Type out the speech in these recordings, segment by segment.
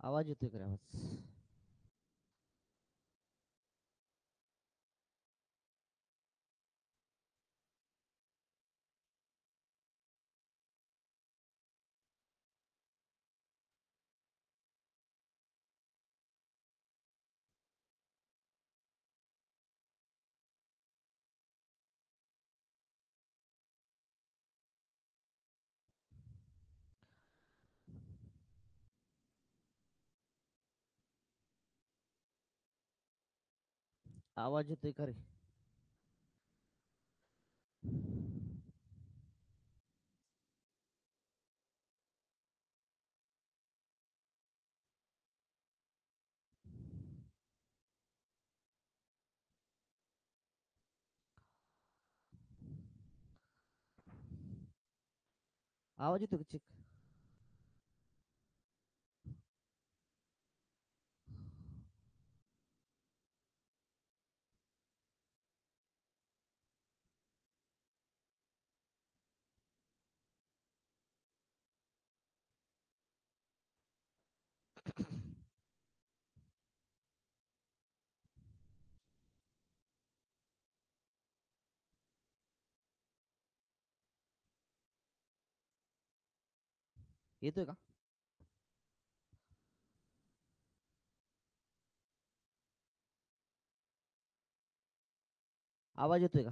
आवाज येतोय का रे आवाज? आवाज येतोय का रे? आवाज येतोय का चेक? येतोय का? आवाज येतोय का?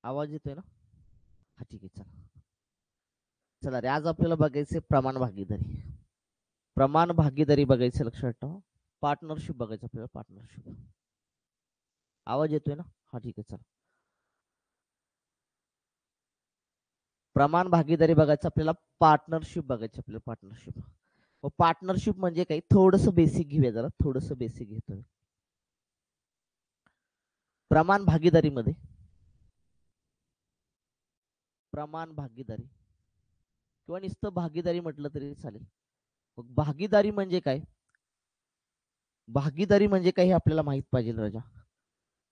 आवाज येतोय ना? हा ठीक आहे, चला. चला रे, आज आपल्याला बघायचे प्रमाण भागीदारी. प्रमाण भागीदारी बघायचं, लक्षात ठेवा. पार्टनरशिप बघायचं आपल्याला, पार्टनरशिप. आवाज येतोय ना? हा ठीक आहे, चला. प्रमाण भागीदारी बघायचं आपल्याला, पार्टनरशिप बघायची आपल्याला, पार्टनरशिप. पार्टनरशिप म्हणजे काही थोडस बेसिक घेऊया, जरा थोडस बेसिक घेतोय. प्रमाण भागीदारीमध्ये प्रमाण भागीदारी किंवा नुसतं भागीदारी म्हटलं तरी चालेल. मग भागीदारी म्हणजे काय? भागीदारी म्हणजे काय हे आपल्याला माहित पाहिजे राजा.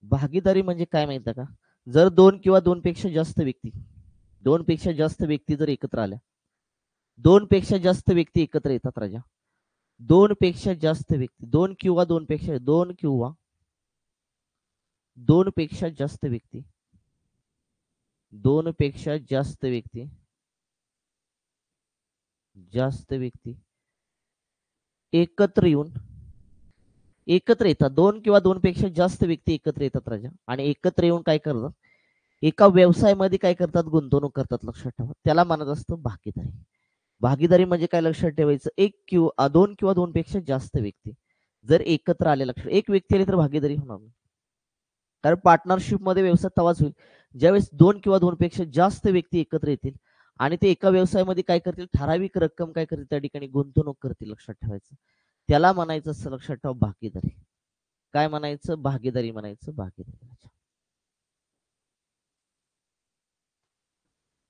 भागीदारी म्हणजे काय माहित आहे का? जर दोन किंवा दोन पेक्षा जास्त व्यक्ती, दोन पेक्षा जास्त व्यक्ती जर एकत्र आल्या, दोन पेक्षा जास्त व्यक्ती एकत्र येतात राजा. दोन पेक्षा जास्त व्यक्ती, दोन किंवा दोन पेक्षा, दोन किंवा दोन पेक्षा जास्त व्यक्ती, दोन पेक्षा जास्त व्यक्ती, जास्त व्यक्ती एकत्र येऊन, एकत्र येतात. दोन किंवा दोन पेक्षा जास्त व्यक्ती एकत्र येतात राजा, आणि एकत्र येऊन काय करतात? एका व्यवसायामध्ये काय करतात? गुंतवणूक करतात. लक्षात ठेवा, त्याला म्हणत असतं भागीदारी. भागीदारी म्हणजे काय? लक्षात ठेवायचं, एक किंवा दोन किंवा दोन पेक्षा जास्त व्यक्ती जर एकत्र आले, लक्षात, एक व्यक्ती आली तर भागीदारी होणार नाही. कारण पार्टनरशिप मध्ये व्यवसाय तवाच होईल ज्यावेळेस दोन किंवा दोन पेक्षा जास्त व्यक्ती एकत्र येतील आणि ते एका व्यवसायामध्ये काय करतील? ठराविक रक्कम काय करतील? त्या ठिकाणी गुंतवणूक करतील. लक्षात ठेवायचं, त्याला म्हणायचं असं, लक्षात ठेवा, भागीदारी. काय म्हणायचं? भागीदारी म्हणायचं, भागीदारी.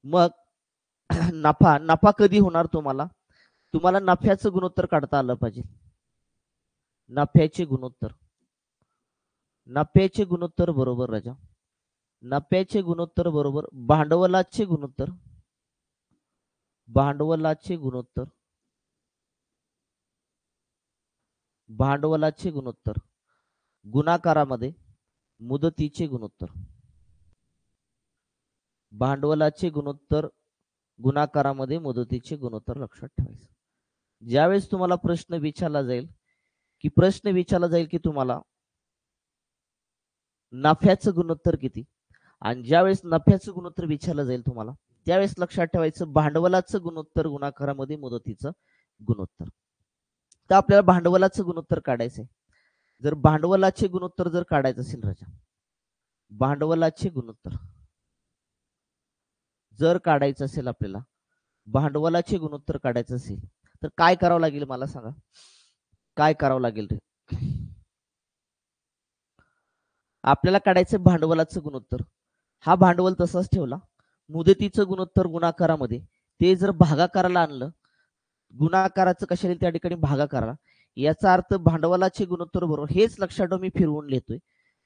मग नफा, नफा कधी होणार? तुम्हाला तुम्हाला नफ्याचं गुणोत्तर काढता आलं पाहिजे. नफ्याचे गुणोत्तर, नफ्याचे गुणोत्तर बरोबर राजा, नफ्याचे गुणोत्तर बरोबर भांडवलाचे गुणोत्तर, भांडवलाचे गुणोत्तर, भांडवलाचे गुणोत्तर गुणाकारामध्ये मुदतीचे गुणोत्तर, भांडवलाचे गुणोत्तर गुणाकारामध्ये मुदतीचे गुणोत्तर. लक्षात ठेवायचं. ज्यावेळेस तुम्हाला प्रश्न विचारला जाईल, की तुम्हाला नफ्याचं गुणोत्तर किती, आणि ज्यावेळेस नफ्याचं गुणोत्तर विचारलं जाईल तुम्हाला, त्यावेळेस लक्षात ठेवायचं भांडवलाचं गुणोत्तर गुणाकारामध्ये मुदतीचं गुणोत्तर. तर आपल्याला भांडवलाचं गुणोत्तर काढायचंय. जर भांडवलाचे गुणोत्तर जर काढायचं असेल राजा, भांडवलाचे गुणोत्तर जर काढायचं असेल आपल्याला, भांडवलाचे गुणोत्तर काढायचं असेल तर काय करावं लागेल? मला सांगा, काय करावं लागेल रे? आपल्याला काढायचं भांडवलाचं गुणोत्तर. हा भांडवल तसंच ठेवला, मुदतीचं गुणोत्तर गुणाकारामध्ये, ते जर भागाकाराला आणलं, गुणाकाराचं कशाला त्या ठिकाणी भागाकाराला, याचा अर्थ भांडवलाचे गुणोत्तर बरोबर, हेच लक्षात ठेवा, मी फिरवून लिहितोय,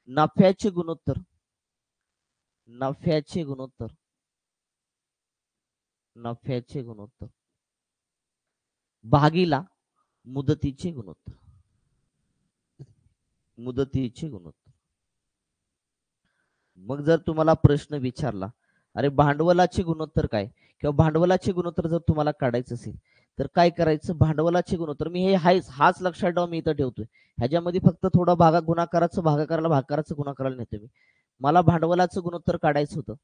नफ्याचे गुणोत्तर, नफ्याचे गुणोत्तर, नफ्याचे गुणोत्तर भागीला मुदतीचे गुणोत्तर. मुदतीचे गुणोत्तर. मग जर तुम्हाला प्रश्न विचारला, अरे भांडवलाचे गुणोत्तर काय, किंवा भांडवलाचे गुणोत्तर जर तुम्हाला काढायचं असेल तर काय करायचं, भांडवलाचे गुणोत्तर मी हे हाच लक्षात ठेवा, मी इथं ठेवतोय. ह्याच्यामध्ये फक्त थोडं गुणाकाराचं भागाकाराला भागाकाराचं गुणाकाराला नेतो मी. मला भांडवलाचं गुणोत्तर काढायचं होतं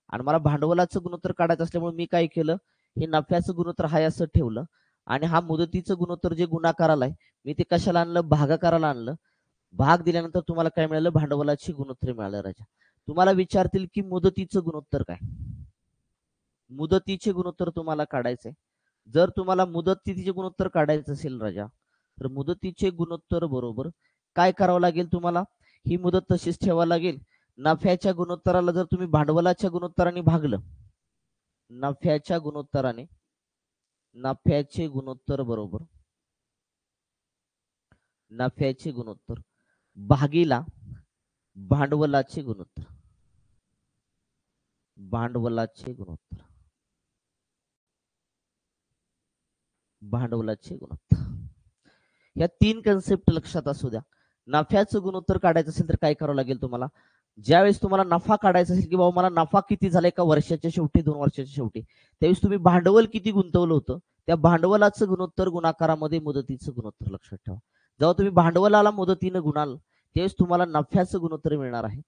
आणि मला भांडवलाचं गुणोत्तर काढायचं असल्यामुळे मी काय केलं, हे नफ्याचं गुणोत्तर हाय असं ठेवलं आणि हा मुदतीचं गुणोत्तर जे गुणाकाराला आहे मी ते कशाला आणलं, भागाकाराला आणलं. भाग दिल्यानंतर तुम्हाला काय मिळालं, भांडवलाची गुणोत्तर मिळालं राजा. तुम्हाला विचारतील की मुदतीचं गुणोत्तर काय, मुदतीचे गुणोत्तर तुम्हाला काढायचंय. जर तुम्हाला मुदतीचे गुणोत्तर काढायचं असेल राजा, तर मुदतीचे गुणोत्तर बरोबर काय करावं लागेल, तुम्हाला ही मुदत तशीच ठेवावी लागेल. नफ्याच्या गुणोत्तराला जर तुम्ही भांडवलाच्या गुणोत्तराने भागलं, नफ्याच्या गुणोत्तराने, नफ्याचे गुणोत्तर बरोबर नफ्याचे गुणोत्तर भागीला भांडवलाचे गुणोत्तर, भांडवलाचे गुणोत्तर, भांडवलाचे गुणोत्तर. या तीन कन्सेप्ट लक्षात असू द्या. नफ्याचं गुणोत्तर काढायचं असेल तर काय करावं लागेल तुम्हाला, ज्यावेळेस तुम्हाला नफा काढायचा असेल की बाबा मला नफा किती झाला एका वर्षाच्या शेवटी, 2 वर्षाच्या शेवटी, त्यावेळेस तुम्ही भांडवल किती गुंतवलं होतं त्या भांडवलाचं गुणोत्तर गुणाकारामध्ये मुदतीचं गुणोत्तर लक्षात ठेवा. जेव्हा तुम्ही भांडवलाला मुदतीनं गुणाल त्यावेळेस तुम्हाला नफ्याचं गुणोत्तर मिळणार आहे.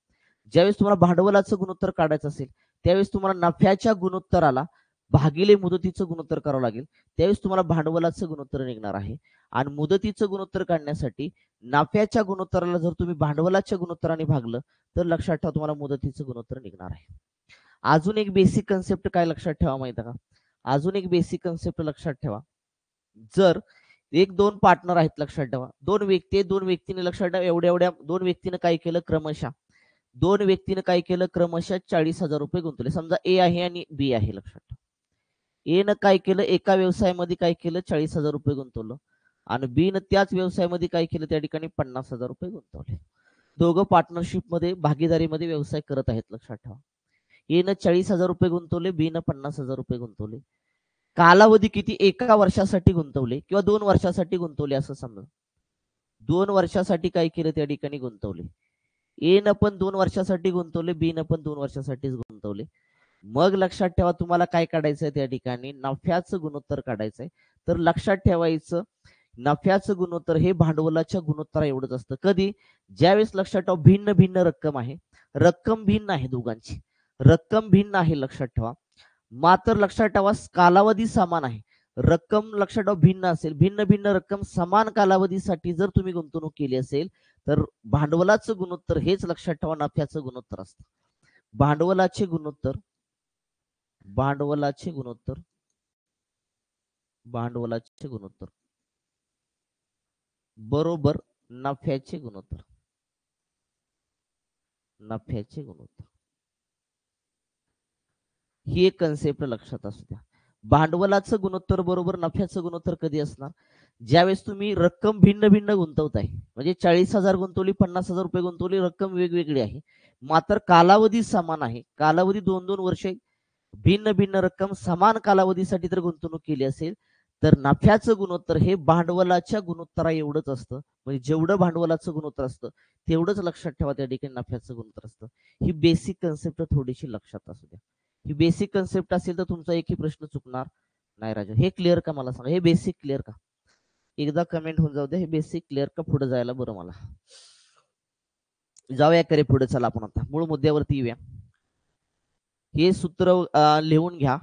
ज्यावेळेस तुम्हाला भांडवलाचं गुणोत्तर काढायचं असेल त्यावेळेस तुम्हाला नफ्याच्या गुणोत्तराला भागिले मुदतीचं गुणोत्तर करावं लागेल, त्यावेळेस तुम्हाला भांडवलाचं गुणोत्तर निघणार आहे. आणि मुदतीचं गुणोत्तर काढण्यासाठी नफ्याच्या गुणोत्तराला जर तुम्ही भांडवलाच्या गुणोत्तराने भागलं तर लक्षात ठेवा तुम्हाला मुदतीचं गुणोत्तर निघणार आहे. अजून एक बेसिक कन्सेप्ट काय लक्षात ठेवा माहिती का, अजून एक बेसिक कन्सेप्ट लक्षात ठेवा. जर एक दोन पार्टनर आहेत लक्षात ठेवा, दोन व्यक्ती, दोन व्यक्तीने लक्षात ठेवा एवढ्या एवढ्या दोन व्यक्तीने काय केलं, क्रमशः दोन व्यक्तीने काय केलं, क्रमशः 40,000 रुपये गुंतवले. समजा ए आहे आणि बी आहे. लक्षात ठेवा ए न काय केलं, एका व्यवसायामध्ये काय केलं, 40,000 रुपये गुंतवलं आणि बी न त्याच व्यवसायामध्ये काय केलं, त्या ठिकाणी 50,000 रुपये गुंतवले. दोघं पार्टनरशिप मध्ये भागीदारीमध्ये व्यवसाय करत आहेत. लक्षात ठेवा ए न 40,000 रुपये गुंतवले, बी न 50,000 रुपये गुंतवले. कालावधी किती, एका वर्षासाठी गुंतवले किंवा 2 वर्षासाठी गुंतवले असं समजा. 2 वर्षासाठी काय केलं, त्या ठिकाणी गुंतवले. ए न पण 2 वर्षासाठी गुंतवले, बी न पण 2 वर्षासाठीच गुंतवले. मग लक्षात ठेवा तुम्हाला काय काढायचंय, त्या ठिकाणी नफ्याचं गुणोत्तर काढायचंय. तर लक्षात ठेवायचं नफ्याचं गुणोत्तर हे भांडवलाच्या गुणोत्तरा एवढंच असतं. कधी, ज्यावेळेस लक्षात ठेवा भिन्न भिन्न रक्कम आहे, रक्कम भिन्न आहे, दोघांची रक्कम भिन्न आहे लक्षात ठेवा. मात्र लक्षात ठेवा कालावधी समान आहे. रक्कम लक्षात ठेवा भिन्न असेल, भिन्न भिन्न रक्कम समान कालावधीसाठी जर तुम्ही गुंतवणूक केली असेल तर भांडवलाचं गुणोत्तर हेच लक्षात ठेवा नफ्याचं गुणोत्तर असतं. भांडवलाचे गुणोत्तर, भांडवलाचे गुणोत्तर, भांडवलाचे गुणोत्तर बरोबर नफ्याचे गुणोत्तर, नफ्याचे गुणोत्तर. ही एक कन्सेप्ट लक्षात असू द्या. भांडवलाचं गुणोत्तर बरोबर नफ्याचं गुणोत्तर कधी असणार, ज्यावेळेस तुम्ही रक्कम भिन्न भिन्न गुंतवताय. म्हणजे 40,000 गुंतवली, 50,000 रुपये गुंतवली, रक्कम वेगवेगळी आहे मात्र कालावधी समान आहे. कालावधी 2-2 वर्षे, भिन्न भिन्न रक्कम समान कालावधीसाठी जर गुंतवणूक केली असेल तर नफ्याचं गुणोत्तर हे भांडवलाच्या गुणोत्तरा एवढंच असतं. म्हणजे जेवढं भांडवलाचं गुणोत्तर असतं तेवढंच लक्षात ठेवा त्या ठिकाणी नफ्याचं गुणोत्तर असतं. ही बेसिक कन्सेप्ट थोडीशी लक्षात असू द्या. ही बेसिक कन्सेप्ट असेल तर तुमचा एकही प्रश्न चुकणार नाही राजा. हे क्लिअर का मला सांगा, हे बेसिक क्लिअर का, एकदा कमेंट होऊन जाऊ द्या. हे बेसिक क्लिअर का, पुढे जायला बरं मला. जाऊया करे पुढे, चला आपण आता मूळ मुद्द्यावरती येऊया. हे सूत्र लिहून घ्या,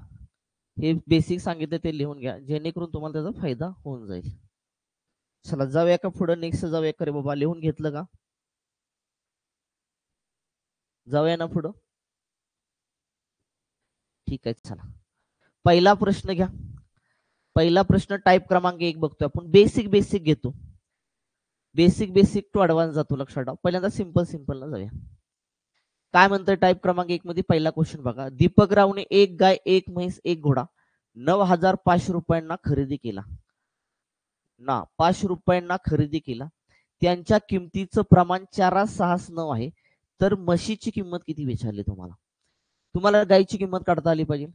हे बेसिक सांगितलं ते लिहून घ्या जेणेकरून तुम्हाला त्याचा फायदा होऊन जाईल. चला जाऊया का पुढे, नेक्स्ट जाऊया का रे बाबा, लिहून घेतलं का, जाऊया ना पुढं. ठीक आहे चला, पहिला प्रश्न घ्या. पहिला प्रश्न टाईप क्रमांक 1 बघतोय आपण. बेसिक बेसिक घेतो, बेसिक बेसिक टू ऍडव्हान्स जातो. लक्षात ठेवा पहिल्यांदा सिंपल सिंपल ना जाऊया. काय म्हणतं टाईप क्रमांक 1 मध्ये पहिला क्वेश्चन बघा. दीपक रावने एक गाय, एक म्हैस, एक घोडा 9,500 रुपयांना खरेदी केला ना, 5 रुपयांना खरेदी केला. त्यांच्या किमतीचं प्रमाण 4,6,9 आहे. तर म्हशीची किंमत किती विचारली तुम्हाला. तुम्हाला गायची किंमत काढता आली पाहिजे,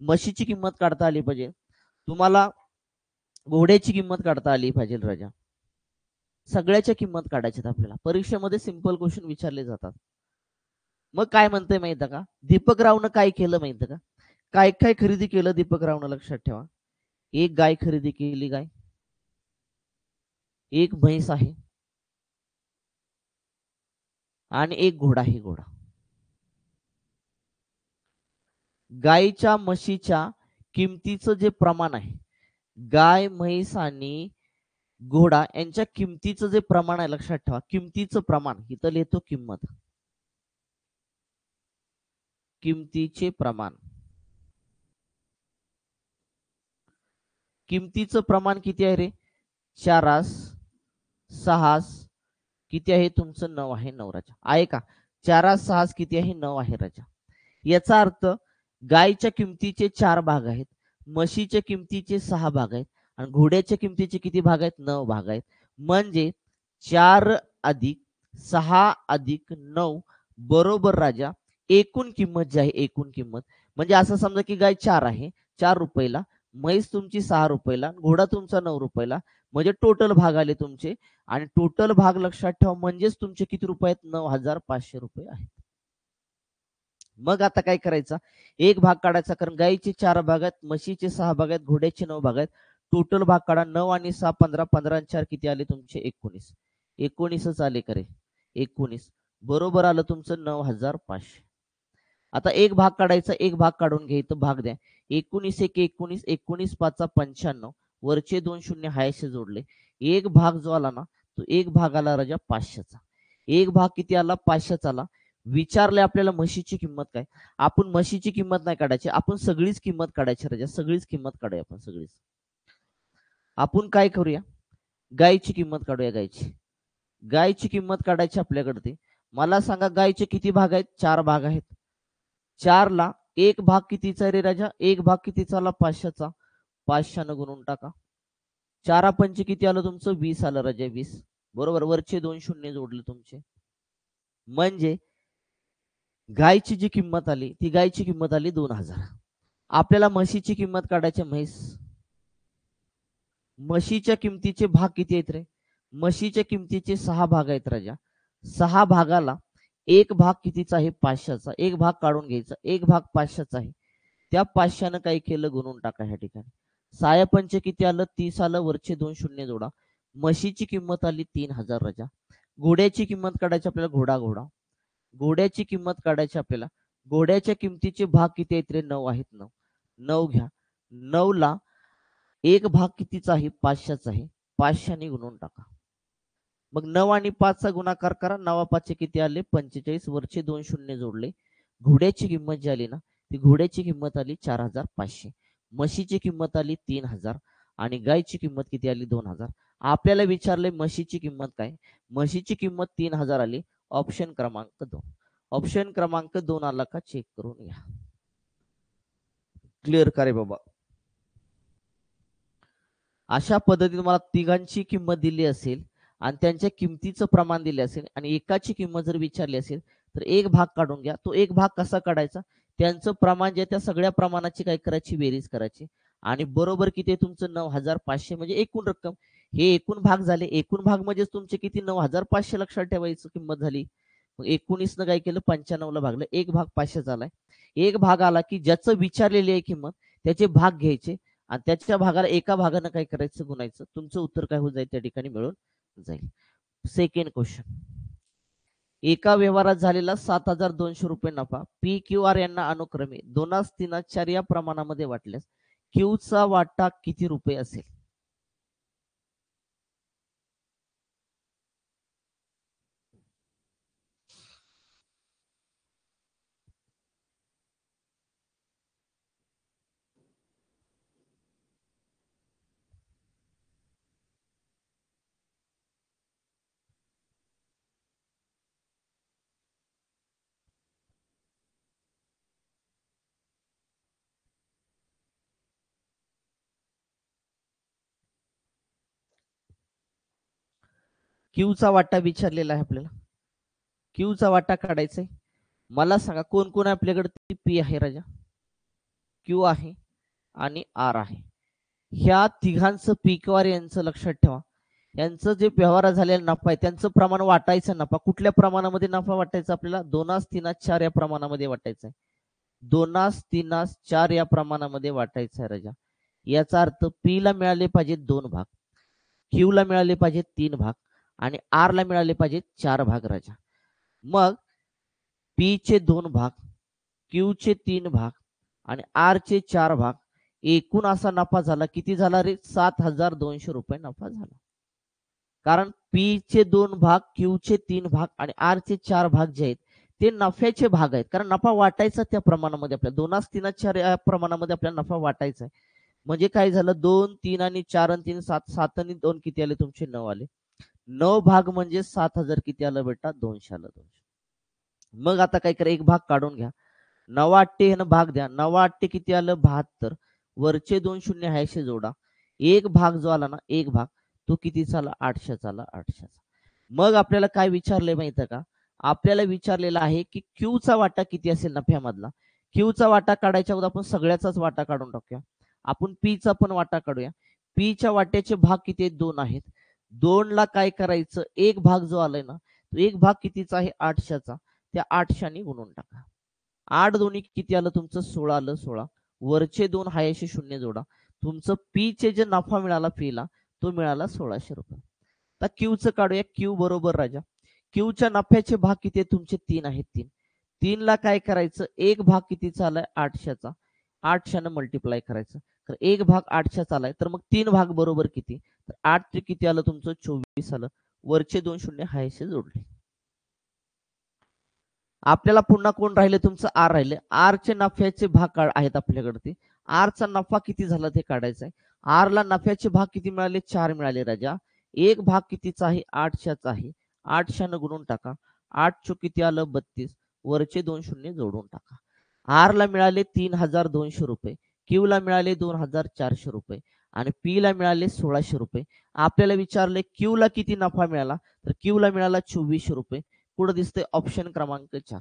म्हशीची किंमत काढता आली पाहिजे, तुम्हाला घोड्याची किंमत काढता आली पाहिजे राजा. सगळ्याच्या किंमत काढायच्यात आपल्याला. परीक्षेमध्ये सिंपल क्वेश्चन विचारले जातात. मग काय म्हणतंय माहिती का, दीपकरावनं काय केलं माहिती का, काय काय खरेदी केलं दीपकरावनं, लक्षात ठेवा. एक गाय खरेदी केली, गाय. एक म्हैस आहे आणि एक घोडा आहे, घोडा. गायीच्या म्हशीच्या किमतीचं जे प्रमाण आहे, गाय म्हैस आणि घोडा यांच्या किमतीचं जे प्रमाण आहे, लक्षात ठेवा, किमतीचं प्रमाण इथं लिहितो किंमत, किमतीचे प्रमाण. किमतीचं प्रमाण किती आहे रे, 4 6 किती आहे तुमचं, 9 आहे, 9 राजा आहे का. 4 6 किती आहे, 9 आहे राजा. याचा अर्थ गायच्या किमतीचे 4 भाग आहेत, म्हशीच्या किमतीचे 6 भाग आहेत आणि घोड्याच्या किमतीचे किती भाग आहेत, 9 भाग आहेत. म्हणजे 4 अधिक 6 अधिक 9 बरोबर राजा एकूण किंमत जी आहे, एकूण किंमत. म्हणजे असं समजा की गाय 4 आहे, 4 रुपयाला, म्हैस तुमची 6 रुपयाला, घोडा तुमचा 9 रुपयाला, म्हणजे टोटल भाग आले तुमचे. आणि टोटल भाग लक्षात ठेवा म्हणजेच तुमचे किती रुपये आहेत, 9,500 रुपये आहेत. मग आता काय करायचं, एक भाग काढायचा, कारण गायीचे 4 भाग आहेत, म्हशीचे 6 भाग आहेत, घोड्याचे 9 भाग आहेत. टोटल भाग काढा, 9 आणि 6 15, 15 आणि 4 किती आले तुमचे, 19. 19च आले करे, 19 बरोबर आलं तुमचं 9,500. आता एक भाग काढायचा, एक भाग काढून घ्यायचं, भाग द्या. 19 एक 19, 19 5 95, वरचे 2 शून्य हायसे जोडले. एक भाग जो आला ना, तो एक भाग आला राजा 500चा. एक भाग किती आला, 500चा आला. विचारले आपल्याला म्हशीची किंमत काय, आपण म्हशीची किंमत नाही काढायची, आपण सगळीच किंमत काढायची राजा, सगळीच किंमत काढूया आपण, सगळीच. आपण काय करूया, गायची किंमत काढूया, गायची. गायची किंमत काढायची आपल्याकडे. मला सांगा गायचे किती भाग आहेत, 4 भाग आहेत. 4 ला एक भाग कितीचा रे राजा, एक भाग कितीचा आला, 500चा. 500 गुणून टाका. 4 पंचे किती आलं तुमचं, 20 आलं राजा, 20 बरोबर. वरचे 2 शून्य जोडले तुमचे. म्हणजे गायची जी किंमत आली, ती गायची किंमत आली 2000. आपल्याला म्हशीची किंमत काढायची, म्हैस. म्हशीच्या किमतीचे भाग किती आहेत रे, म्हशीच्या किमतीचे 6 भाग आहेत राजा. 6 भागाला एक भाग कितीचा आहे, 500चा. एक भाग काढून घ्यायचा, एक भाग 500चा आहे. त्या 500 काय केलं, गुणून टाका ह्या ठिकाणी. 6 पंचे किती आलं, 30 आलं, वरचे 2 शून्य जोडा. म्हशीची किंमत आली 3000 राजा. घोड्याची किंमत काढायची आपल्याला, घोडा, घोडा. घोड्याची किंमत काढायची आपल्याला. घोड्याच्या किमतीचे भाग किती आहेत रे, 9 आहेत, 9. 9 घ्या. 9 ला एक भाग कितीचा आहे, 500चा आहे. 500 गुणून टाका. मग 9 आणि 5 चा गुणाकार करा, 9 5 किती आले, 45, वरचे 2 शून्य जोडले. घोड्याची किंमत जी आली ना, ती घोड्याची किंमत आली 4500. म्हशीची किंमत आली 3000 आणि गायची किंमत किती आली, 2000. आपल्याला विचारले म्हशीची किंमत काय, म्हशीची किंमत 3000 आली. ऑप्शन क्रमांक 2. ऑप्शन क्रमांक 2 आला का, चेक करून घ्या. क्लिअर का रे बाबा. अशा पद्धतीने मला तिघांची किंमत दिली असेल आणि त्यांच्या किमतीचं प्रमाण दिले असेल आणि एकाची किंमत जर विचारली असेल, तर एक भाग काढून घ्या. तो एक भाग कसा काढायचा, त्यांचं प्रमाण जे त्या सगळ्या प्रमाणाची काय करायची, बेरीज करायची. आणि बरोबर किती आहे तुमचं, 9500, म्हणजे एकूण रक्कम. हे एकूण भाग झाले, एकूण भाग म्हणजे तुमचे किती, 9500 लक्षात ठेवायचं किंमत झाली. मग 19 न काय केलं, 95 ला भागलं, एक भाग 500 झालाय. एक भाग आला की ज्याचं विचारलेली आहे किंमत, त्याचे भाग घ्यायचे आणि त्याच्या भागाला एका भागानं काय करायचं, गुणायचं. तुमचं उत्तर काय होऊन जाईल, त्या ठिकाणी मिळून जाईल. Second question. एका व्यवहारात झालेला 7200 रुपये नफा पी क्यू आर यांना अनुक्रमे 2, 3, 4 या प्रमाणामध्ये वाटल्यास क्यू चा वाटा किती रुपये असेल. क्यू चा वाटा विचारलेला आहे आपल्याला. क्यू चा वाटा काढायचा आहे. मला सांगा कोण कोण आपल्याकडे, पी आहे राजा, क्यू आहे आणि आर आहे. ह्या तिघांचं पीकवार यांचं लक्षात ठेवा. यांचं जे व्यवहार झालेला नफा आहे त्यांचं प्रमाण वाटायचं नफा कुठल्या प्रमाणामध्ये नफा वाटायचा आपल्याला 2:3:4 या प्रमाणामध्ये वाटायचं आहे. 2:3:4 या प्रमाणामध्ये वाटायचं आहे राजा. याचा अर्थ पी ला मिळाले पाहिजे 2 भाग, क्यू ला मिळाले पाहिजे 3 भाग आणि आर ला मिळाले पाहिजे 4 भाग राजा. मग पी चे 2 भाग, क्यू चे 3 भाग आणि आर चे 4 भाग, एकूण असा नफा झाला. किती झाला रे? 7,200 रुपये नफा झाला. कारण पी चे 2 भाग, क्यू चे 3 भाग आणि आर चे 4 भाग जे आहेत ते नफ्याचे भाग आहेत. कारण नफा वाटायचा त्या प्रमाणामध्ये आपल्याला 2:3:4 या प्रमाणामध्ये आपल्याला नफा वाटायचा आहे. म्हणजे काय झालं? 2, 3 आणि 4 आणि 3 7, 7 आणि 2 किती आले तुमचे? 9 आले. 9 भाग म्हणजे 7,000 किती आलं बेटा? 200 आलं. 200. मग आता काय करा? एक भाग काढून घ्या. 9 ह्यानं भाग द्या. 9 किती आलं? 72. वरचे 2 शून्य ह्याशी जोडा. एक भाग जो आला ना, एक भाग तो कितीचा आला? 800चा आला. 800चा. मग आपल्याला काय विचारलंय माहिती का? आपल्याला विचारलेलं आहे की क्यू चा वाटा किती असेल नफ्यामधला. क्यू चा वाटा काढायच्या अगोदर आपण सगळ्याचाच वाटा काढून टाकूया. आपण पी चा पण वाटा काढूया. पी च्या वाट्याचे भाग किती आहेत? 2 आहेत. 2 ला काय करायचं? एक भाग जो आलाय ना, तो एक भाग कितीचा आहे? 800चा. त्या 800 गुणून टाका. 8 दोन्ही किती आलं तुमचं? 16 आलं. 16. वरचे 2 हायशी शून्य जोडा. तुमचं पी चे जे नफा मिळाला पीला तो मिळाला 1600 रुपये. आता क्यूचं काढूया. क्यू बरोबर राजा. क्यूच्या नफ्याचे भाग किती आहेत तुमचे? 3 आहेत. 3. 3 ला काय करायचं? एक भाग कितीचा आलाय? 800चा. 800 मल्टिप्लाय करायचं. तर एक भाग 800चा आलाय. तर मग 3 भाग बरोबर किती? तर 8 ते किती आलं तुमचं? 24 आलं. वरचे 2 शून्य हायसे जोडले. आपल्याला पुन्हा कोण राहिले? तुमचं आर राहिले. आर चे नफ्याचे भाग आहेत आपल्याकडे. आर चा नफा किती झाला ते काढायचा आहे. आर ला नफ्याचे भाग किती मिळाले? 4 मिळाले राजा. एक भाग कितीचा आहे? 800चा आहे. 800 गुणून टाका. 8 चोक किती आलं? 32. वरचे 2 शून्य जोडून टाका. आर ला मिळाले 3,200 रुपये, क्यू ला मिळाले 2,400 रुपये आणि पी ला मिळाले 1600 रुपये. आपल्याला विचारले क्यू ला किती नफा मिळाला? तर क्यू ला मिळाला 2400 रुपये. पुढे दिसतंय ऑप्शन क्रमांक 4.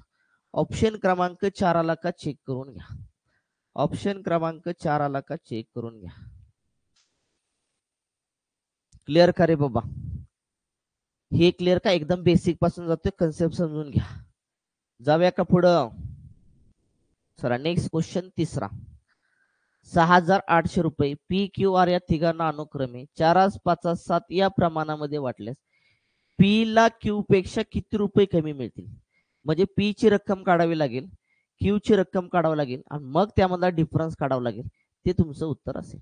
ऑप्शन क्रमांक 4 आला का चेक करून घ्या. ऑप्शन क्रमांक 4 आला का चेक करून घ्या. क्लिअर का रे बाबा? हे क्लिअर का? एकदम बेसिक पासून जातोय, कन्सेप्ट समजून घ्या. जाऊया का पुढं? चला नेक्स्ट क्वेश्चन तिसरा. 6,800 रुपये पी क्यू आर या तिघांना अनुक्रमे 4, 5, 7 या प्रमाणामध्ये वाटल्यास पी ला क्यू पेक्षा किती रुपये कमी मिळतील? म्हणजे पी ची रक्कम काढावी लागेल, क्यू ची रक्कम काढावी लागेल आणि मग त्यामधला डिफरन्स काढावा लागेल. ते तुमचं उत्तर असेल.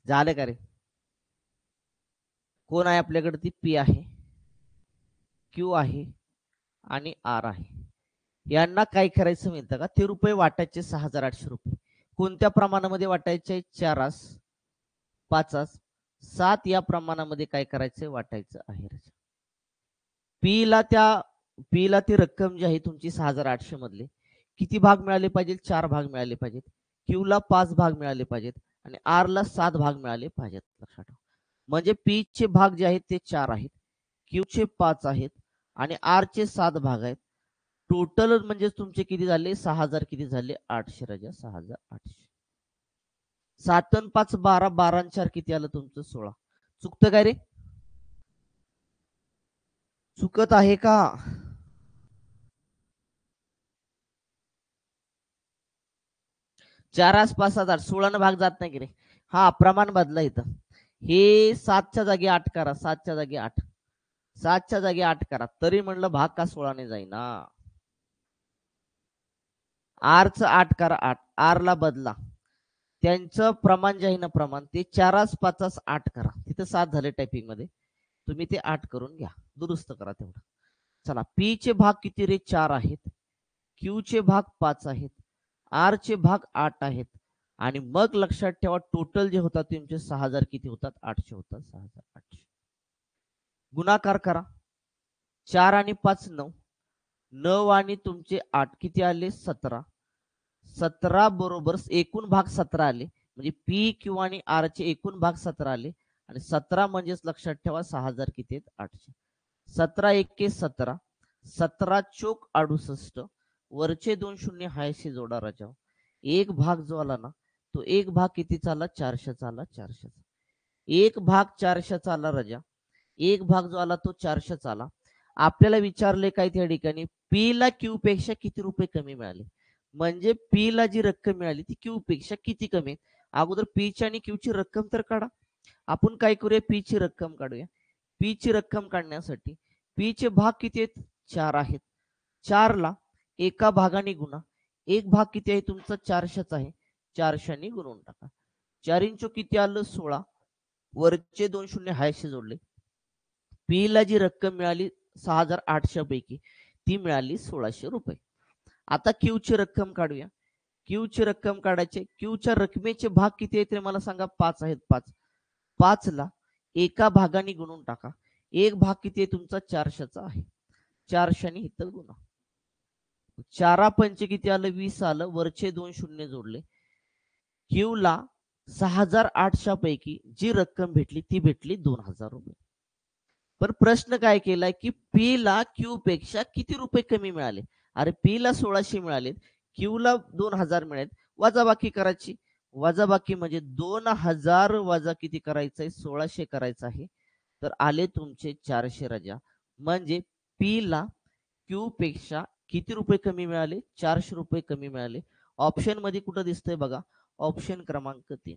झालं का रे? कोण आहे आपल्याकडे? ती पी आहे, क्यू आहे आणि आर आहे. यांना काय करायचं माहिती का? ते रुपये वाटायचे 6,800 रुपये. कोणत्या प्रमाणामध्ये वाटायचे? 4, 5, 7 या प्रमाणामध्ये काय करायचं? वाटायचं आहे. पी ला ती रक्कम जी आहे तुमची 6,800 मधले किती भाग मिळाले पाहिजेत? 4 भाग मिळाले पाहिजेत. क्यू ला 5 भाग मिळाले पाहिजेत आणि आर ला 7 भाग मिळाले पाहिजेत. लक्षात ठेवा. म्हणजे पी चे भाग जे आहेत ते 4 आहेत, क्यू चे 5 आहेत आणि आर चे 7 भाग आहेत. टोटल म्हणजे तुमचे किती झाले? 6,000 किती झाले? 800 राजा. 6,800. 7 आणि 5 12, 12 आणि 4 किती आलं तुमचं? 16. चुकतं काय रे? चुकत आहे का? 4, 5, 7, 8 16 भाग जात नाही की रे. हा प्रमाण बदला इथं. हे 7च्या जागी 8 करा, 7च्या जागी 8, 7च्या जागी 8 करा, तरी म्हणलं भाग का 16ने जाईना. आरचं 8 करा, 8 आर ला बदला, त्यांचं प्रमाण जे आहे ना प्रमाण ते 4 5 8 करा, तिथं 7 झाले टायपिंग मध्ये, तुम्ही ते 8 करून घ्या, दुरुस्त करा तेवढं. चला पी चे भाग किती रे 4 आहेत, क्यू चे भाग 5 आहेत, आर चे भाग 8 आहेत, आणि मग लक्षात ठेवा टोटल जे होतात तुमचे 6000 किती होतात 800 होतात, 6800. गुणाकार करा, 4 आणि 5 9, 9 आणि तुमचे 8 किती आले 17, 17 बरोबर एकूण भाग 17 आले, म्हणजे पी क्यू आणि आर चे एकूण भाग 17 आले, आणि 17 म्हणजेच लक्षात ठेवा 6000 किती आहेत 800. 17 एके 17, 17 चोक 68, वरचे 2 शून्य हायशी जोडा राजा. एक भाग जो आला ना तो एक भाग कितीचा आला 400चा आला, 400चा. एक भाग 400चा आला राजा, एक भाग जो आला तो 400चा आला. आपल्याला विचारले काय त्या ठिकाणी पी ला क्यू पेक्षा किती रुपये कमी मिळाले, म्हणजे पी ला जी रक्कम मिळाली ती क्यू पेक्षा किती कमी. अगोदर पी ची आणि क्यू ची रक्कम तर काढा. आपण काय करूया पी ची रक्कम काढूया. पी ची रक्कम काढण्यासाठी पी चे भाग किती आहेत 4 आहेत, 4 ला एका भागाने गुणा, एक भाग किती आहे तुमचा 400चा आहे, 400 गुणून टाका. 4 इंचो किती आलं 16, वरचे 2 शून्य हायशी जोडले. पी ला जी रक्कम मिळाली 6800 पैकी ती मिळाली 1600 रुपये. आता क्यू ची रक्कम काढूया. क्यू ची रक्कम काढायची, क्यू च्या रकमेचे भाग किती आहेत मला सांगा 5 आहेत, 5, 5 ला एका भागाने गुणून टाका, एक भाग किती आहे तुमचा 400चा आहे, 400 इथं गुणा. 4 पंचे किती आलं 20 आलं, वरचे 2 शून्य जोडले. क्यू ला 6800 पैकी जी रक्कम भेटली ती भेटली 2000 रुपये. पण प्रश्न काय केलाय की पी ला क्यू पेक्षा किती रुपये कमी मिळाले. अरे पी ला 1600 मिळाले, क्यू ला 2000 मिळाले, वजाबाकी करायची. वजाबाकी म्हणजे 2000 वजा किती करायचंय 1600 करायचं आहे, तर आले तुमचे 400 राजा. म्हणजे पी ला क्यू पेक्षा किती रुपये कमी मिळाले 400 रुपये कमी मिळाले. ऑप्शन मध्ये कुठं दिसतंय बघा, ऑप्शन क्रमांक 3.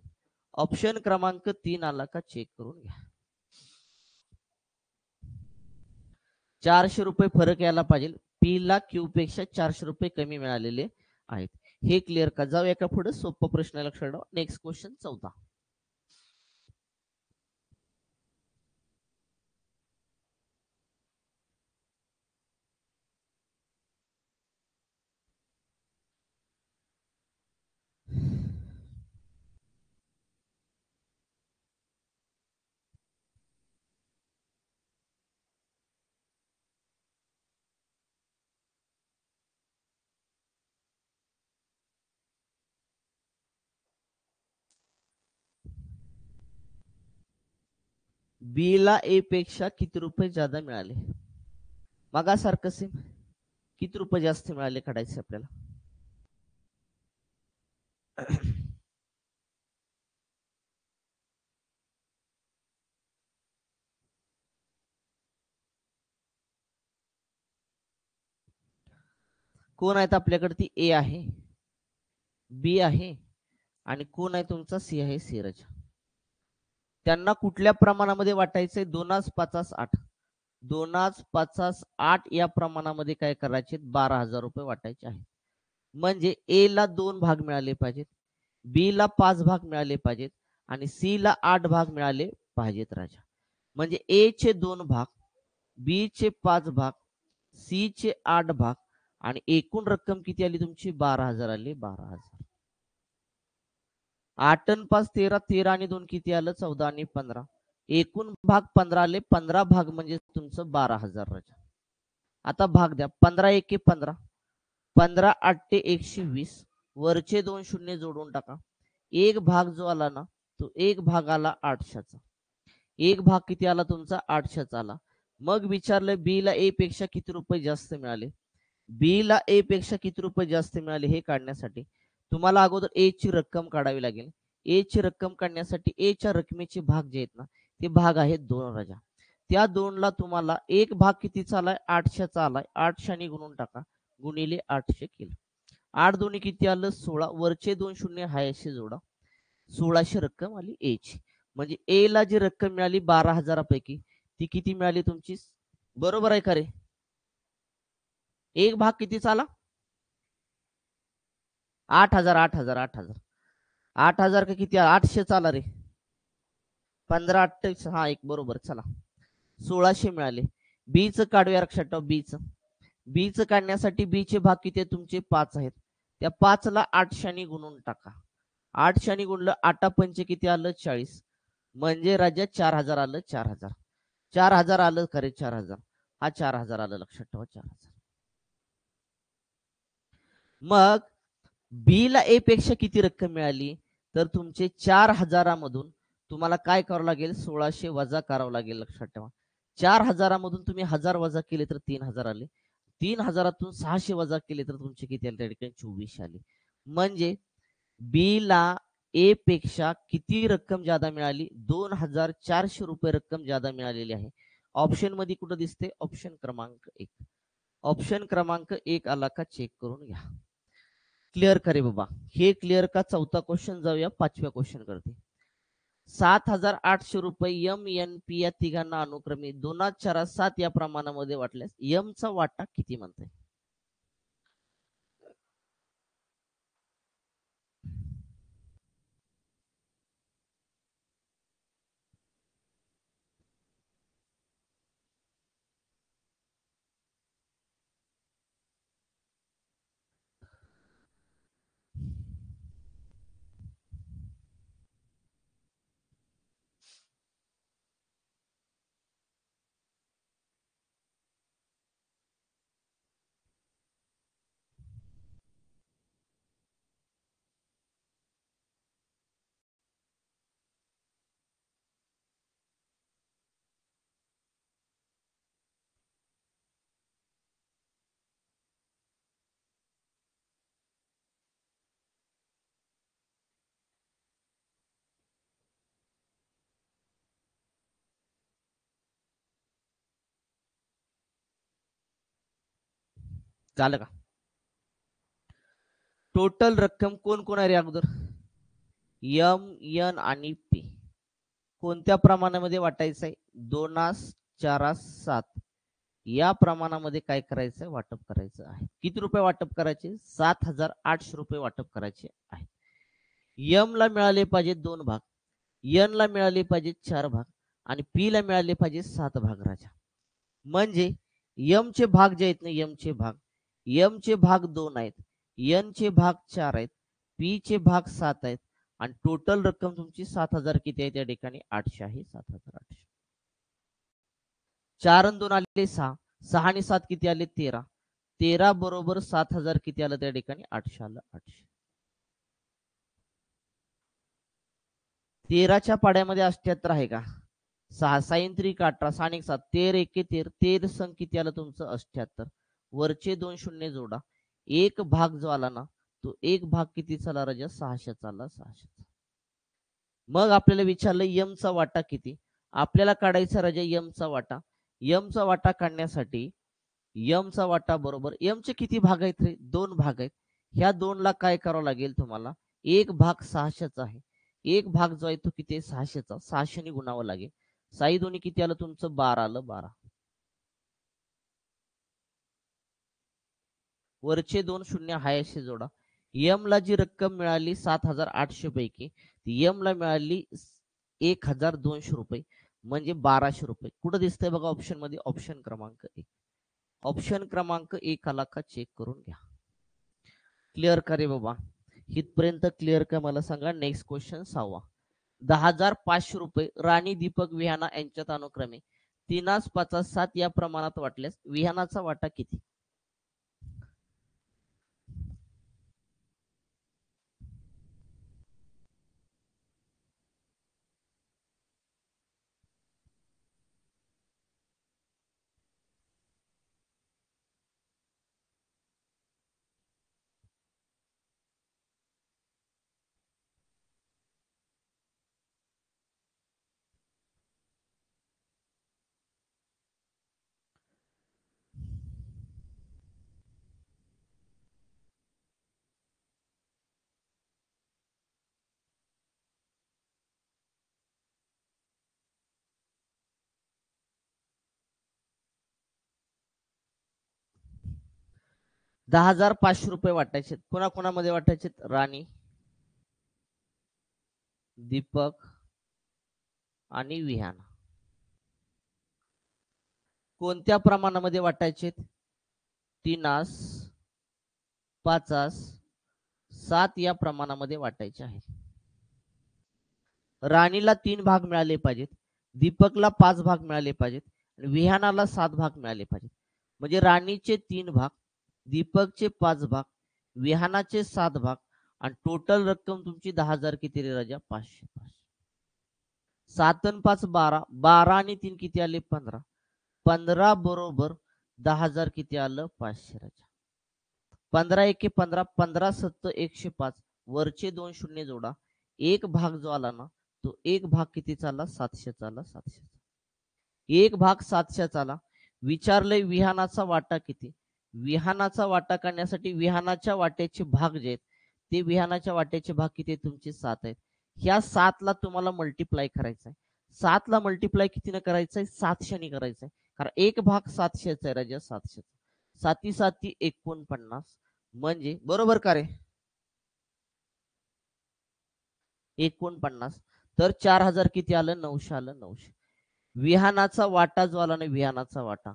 ऑप्शन क्रमांक 3 आला का चेक करून घ्या. 400 रुपये फरक यायला पाहिजे, पी ला क्यू पेक्षा 400 रुपये कमी मिळालेले आहेत. हे क्लिअर का. जाऊ एका पुढे सोपा प्रश्न लक्षात ठेवा. Next question 14. बी ला ए पेक्षा किती रुपये जादा मिळाले. मागासारखं सेम, किती रुपये जास्त मिळाले काढायचे आपल्याला. कोण आहेत आपल्याकडे ती ए आहे, बी आहे, आणि कोण आहे तुमचा सी आहे सीरज. त्यांना कुठल्या प्रमाणामध्ये वाटायचंय 2/5 2/5 या प्रमाणामध्ये काय करायचे 12,000 रुपये वाटायचे आहेत. म्हणजे ए ला 2 भाग मिळाले पाहिजेत, बी ला 5 भाग मिळाले पाहिजेत, आणि सी ला 8 भाग मिळाले पाहिजेत राजा. म्हणजे ए चे 2 भाग, बी चे 5 भाग, सी चे 8 भाग, आणि एकूण रक्कम किती आली तुमची 12,000 आली. 12,000. 8 आणि 5 13, 13 आणि 2 किती आलं 14 आणि 15, एकूण भाग 15 आले. 15 भाग म्हणजे तुमचं 12,000 राजा. आता भाग द्या, 15 एके 15, 15 8 120, वरचे 2 शून्य जोडून टाका. एक भाग जो आला ना तो एक भाग आला 800चा, एक भाग किती आला तुमचा 800चा आला. मग विचारलं बी ला ए पेक्षा किती रुपये जास्त मिळाले. बी ला ए पेक्षा किती रुपये जास्त मिळाले हे काढण्यासाठी तुम्हाला अगोदर ए ची रक्कम काढावी लागेल. ए ची रक्कम काढण्यासाठी ए च्या रकमेचे भाग जे आहेत ना ते भाग आहेत 2 राजा. त्या 2 ला तुम्हाला एक भाग कितीचा आलाय 800चा आलाय, 800 गुणून टाका, गुणिले 800 केलं. 8 दोन्ही किती आलं 16, वरचे 2 शून्य हायशी जोडा, 1600 रक्कम आली ए ची. म्हणजे ए ला जी रक्कम मिळाली 12,000 ती किती मिळाली तुमची? बरोबर आहे का रे? एक भाग किती चाला? 8,000 8,000 8,000 8,000 का किती? 800 चाला रे. 15 28 हा एक बरोबर. चला 1600 मिळाले. बीच काढूया लक्षात ठेवा. बीच काढण्यासाठी बीचे भाग किती आहे तुमचे? 5 आहेत. त्या 5ला 800 गुणून टाका. 800 गुणलं 8 पंचे किती आलं? 40. म्हणजे राजा 4,000 आलं. 4,000 4,000 आलं खरे. 4,000 हा 4,000 आलं लक्षात ठेवा. 4,000. मग बी ला ए पेक्षा किती रक्कम मिळाली? तर तुमचे 4,000मधून तुम्हाला काय करावं लागेल? 1600 वजा करावं लागेल लक्षात ठेवा. 4,000मधून तुम्ही 1,000 वजा केले तर 3,000 आले. 3,000तून 600 वजा केले तर तुमचे किती आले? त्या ठिकाणी 2400 आले. म्हणजे बी ला ए पेक्षा किती रक्कम जादा मिळाली? 2,400 रक्कम जादा मिळालेली आहे. ऑप्शन मध्ये कुठं दिसते? ऑप्शन क्रमांक 1. ऑप्शन क्रमांक 1 आला का चेक करून घ्या. क्लिअर करे बाबा. हे क्लिअर का? चौथा क्वेश्चन जाऊया 5व्या क्वेश्चन करते. 7,800 एम एन पी या तिघांना अनुक्रमे 2,4,7 या प्रमाणामध्ये वाटल्यास एम चा वाटा किती म्हणते? झालं का? टोटल रक्कम कोण कोण आहे रे अगोदर? एम एन आणि पी कोणत्या प्रमाणामध्ये वाटायचं आहे? 2,4,7 या प्रमाणामध्ये काय करायचंय? वाटप करायचं आहे. किती रुपये वाटप करायचे? 7,800 वाटप करायचे आहे. एम ला मिळाले पाहिजे 2 भाग, एन ला मिळाले पाहिजे 4 भाग आणि पी ला मिळाले पाहिजे 7 भाग राजा. म्हणजे एम चे भाग जे आहेत ना, एम चे भाग 2 आहेत, एन चे भाग 4 आहेत, पी चे भाग 7 आहेत आणि टोटल रक्कम तुमची 7,000 किती आहे? त्या ठिकाणी 800 आहे. 7,800. 4 आणि 2 आले 6, 6 आणि 7 किती आले? 13. 13 बरोबर 7,000 किती आलं? त्या ठिकाणी 800 आलं. 800. 13च्या पाड्यामध्ये 78 आहे का? 6 साइन 3 18 6 आणि 7 13 एके 13 13 संग किती आलं तुमचं? 78. वरचे 2 शून्य जोडा. एक भाग जो आला ना, तो एक भाग किती चाला राजा? 600 चालला. 600. मग आपल्याला विचारलं एम चा वाटा किती? आपल्याला काढायचा राजा एम चा वाटा. एम चा वाटा काढण्यासाठी एम चा वाटा बरोबर एम चे किती भाग आहेत रे? 2 भाग आहेत. ह्या 2 ला काय करावं लागेल तुम्हाला? एक भाग 600चा आहे. एक भाग जो आहे तो किती आहे? 600चा. 600 ने गुणावं लागेल. 6 दोन्ही किती आलं तुमचं? 12 आलं. 12. वरचे 2 शून्य हाय असे जोडा. एम ला जी रक्कम मिळाली 7,800 पैकी ती एम ला मिळाली 1,200 म्हणजे 1,200. कुठं दिसतंय बघा ऑप्शन मध्ये? ऑप्शन क्रमांक 1. ऑप्शन क्रमांक 1 आला का चेक करून घ्या. क्लिअर का रे बाबा? इथपर्यंत क्लिअर का मला सांगा. नेक्स्ट क्वेश्चन 6वा. 10,500 राणी दीपक विहाना यांच्यात अनुक्रमे 3,5,7 या प्रमाणात वाटल्यास विहानाचा वाटा किती? 10,500 वाटायचे. कोणाकोणामध्ये वाटायचे? राणी, दीपक आणि विहाना. कोणत्या प्रमाणामध्ये वाटायचे? 3 5 7 या प्रमाणामध्ये वाटायचे आहे. राणीला 3 भाग मिळाले पाहिजेत, दीपकला 5 भाग मिळाले पाहिजेत आणि विहानाला 7 भाग मिळाले पाहिजेत. म्हणजे राणीचे 3 भाग, दीपकचे 5 भाग, विहानाचे 7 भाग आणि टोटल रक्कम तुमची 10,000 किती रे राजा? 500. 7 आणि 5 12, 12 आणि 3 किती आले? 15. 15 बरोबर 10,000 किती आलं? 500 राजा. 15 एके 15, 15 सत्त 105. वरचे 2 शून्य जोडा. एक भाग जो आला ना, तो एक भाग किती चालला? 700 चालला. 700. एक भाग 700 चाला. विचारलंय विहानाचा वाटा किती? विहानाचा वाटा काढण्यासाठी विहानाच्या वाट्याचे भाग जे आहेत, ते विहानाच्या वाट्याचे भाग किती आहेत? तुमचे 7 आहेत. ह्या 7 ला तुम्हाला मल्टिप्लाय करायचं आहे. 7 ला मल्टिप्लाय कितीने करायचं आहे? 700 ने करायचं आहे. कारण एक भाग 700 आहे राजा. 700. 7 7 49. म्हणजे बरोबर का रे? 49. तर 4,000 किती आलं? 900 आलं. 900. विहानाचा वाटा जो आला नाही, विहानाचा वाटा,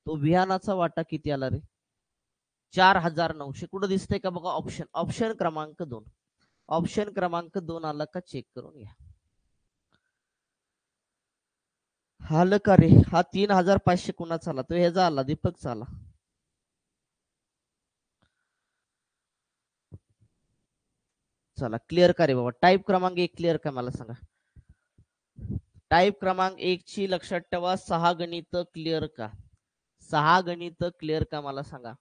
तो विहानाचा वाटा किती आला रे? 4,900. कुठं दिसतंय का बघा? ऑप्शन, ऑप्शन क्रमांक 2. ऑप्शन क्रमांक 2 आला का? चेक करून घ्या. आलं का रे? हा 3,500 कुणाचा आला? तो ह्याचा आला, दीपकचा आला. चला क्लिअर का रे बाबा? टाईप क्रमांक 1 क्लिअर का? मला सांगा. टाईप क्रमांक 1 ची लक्षात ठेवा. 6 गणित क्लिअर का? 6 गणित क्लिअर का? मला सांगा.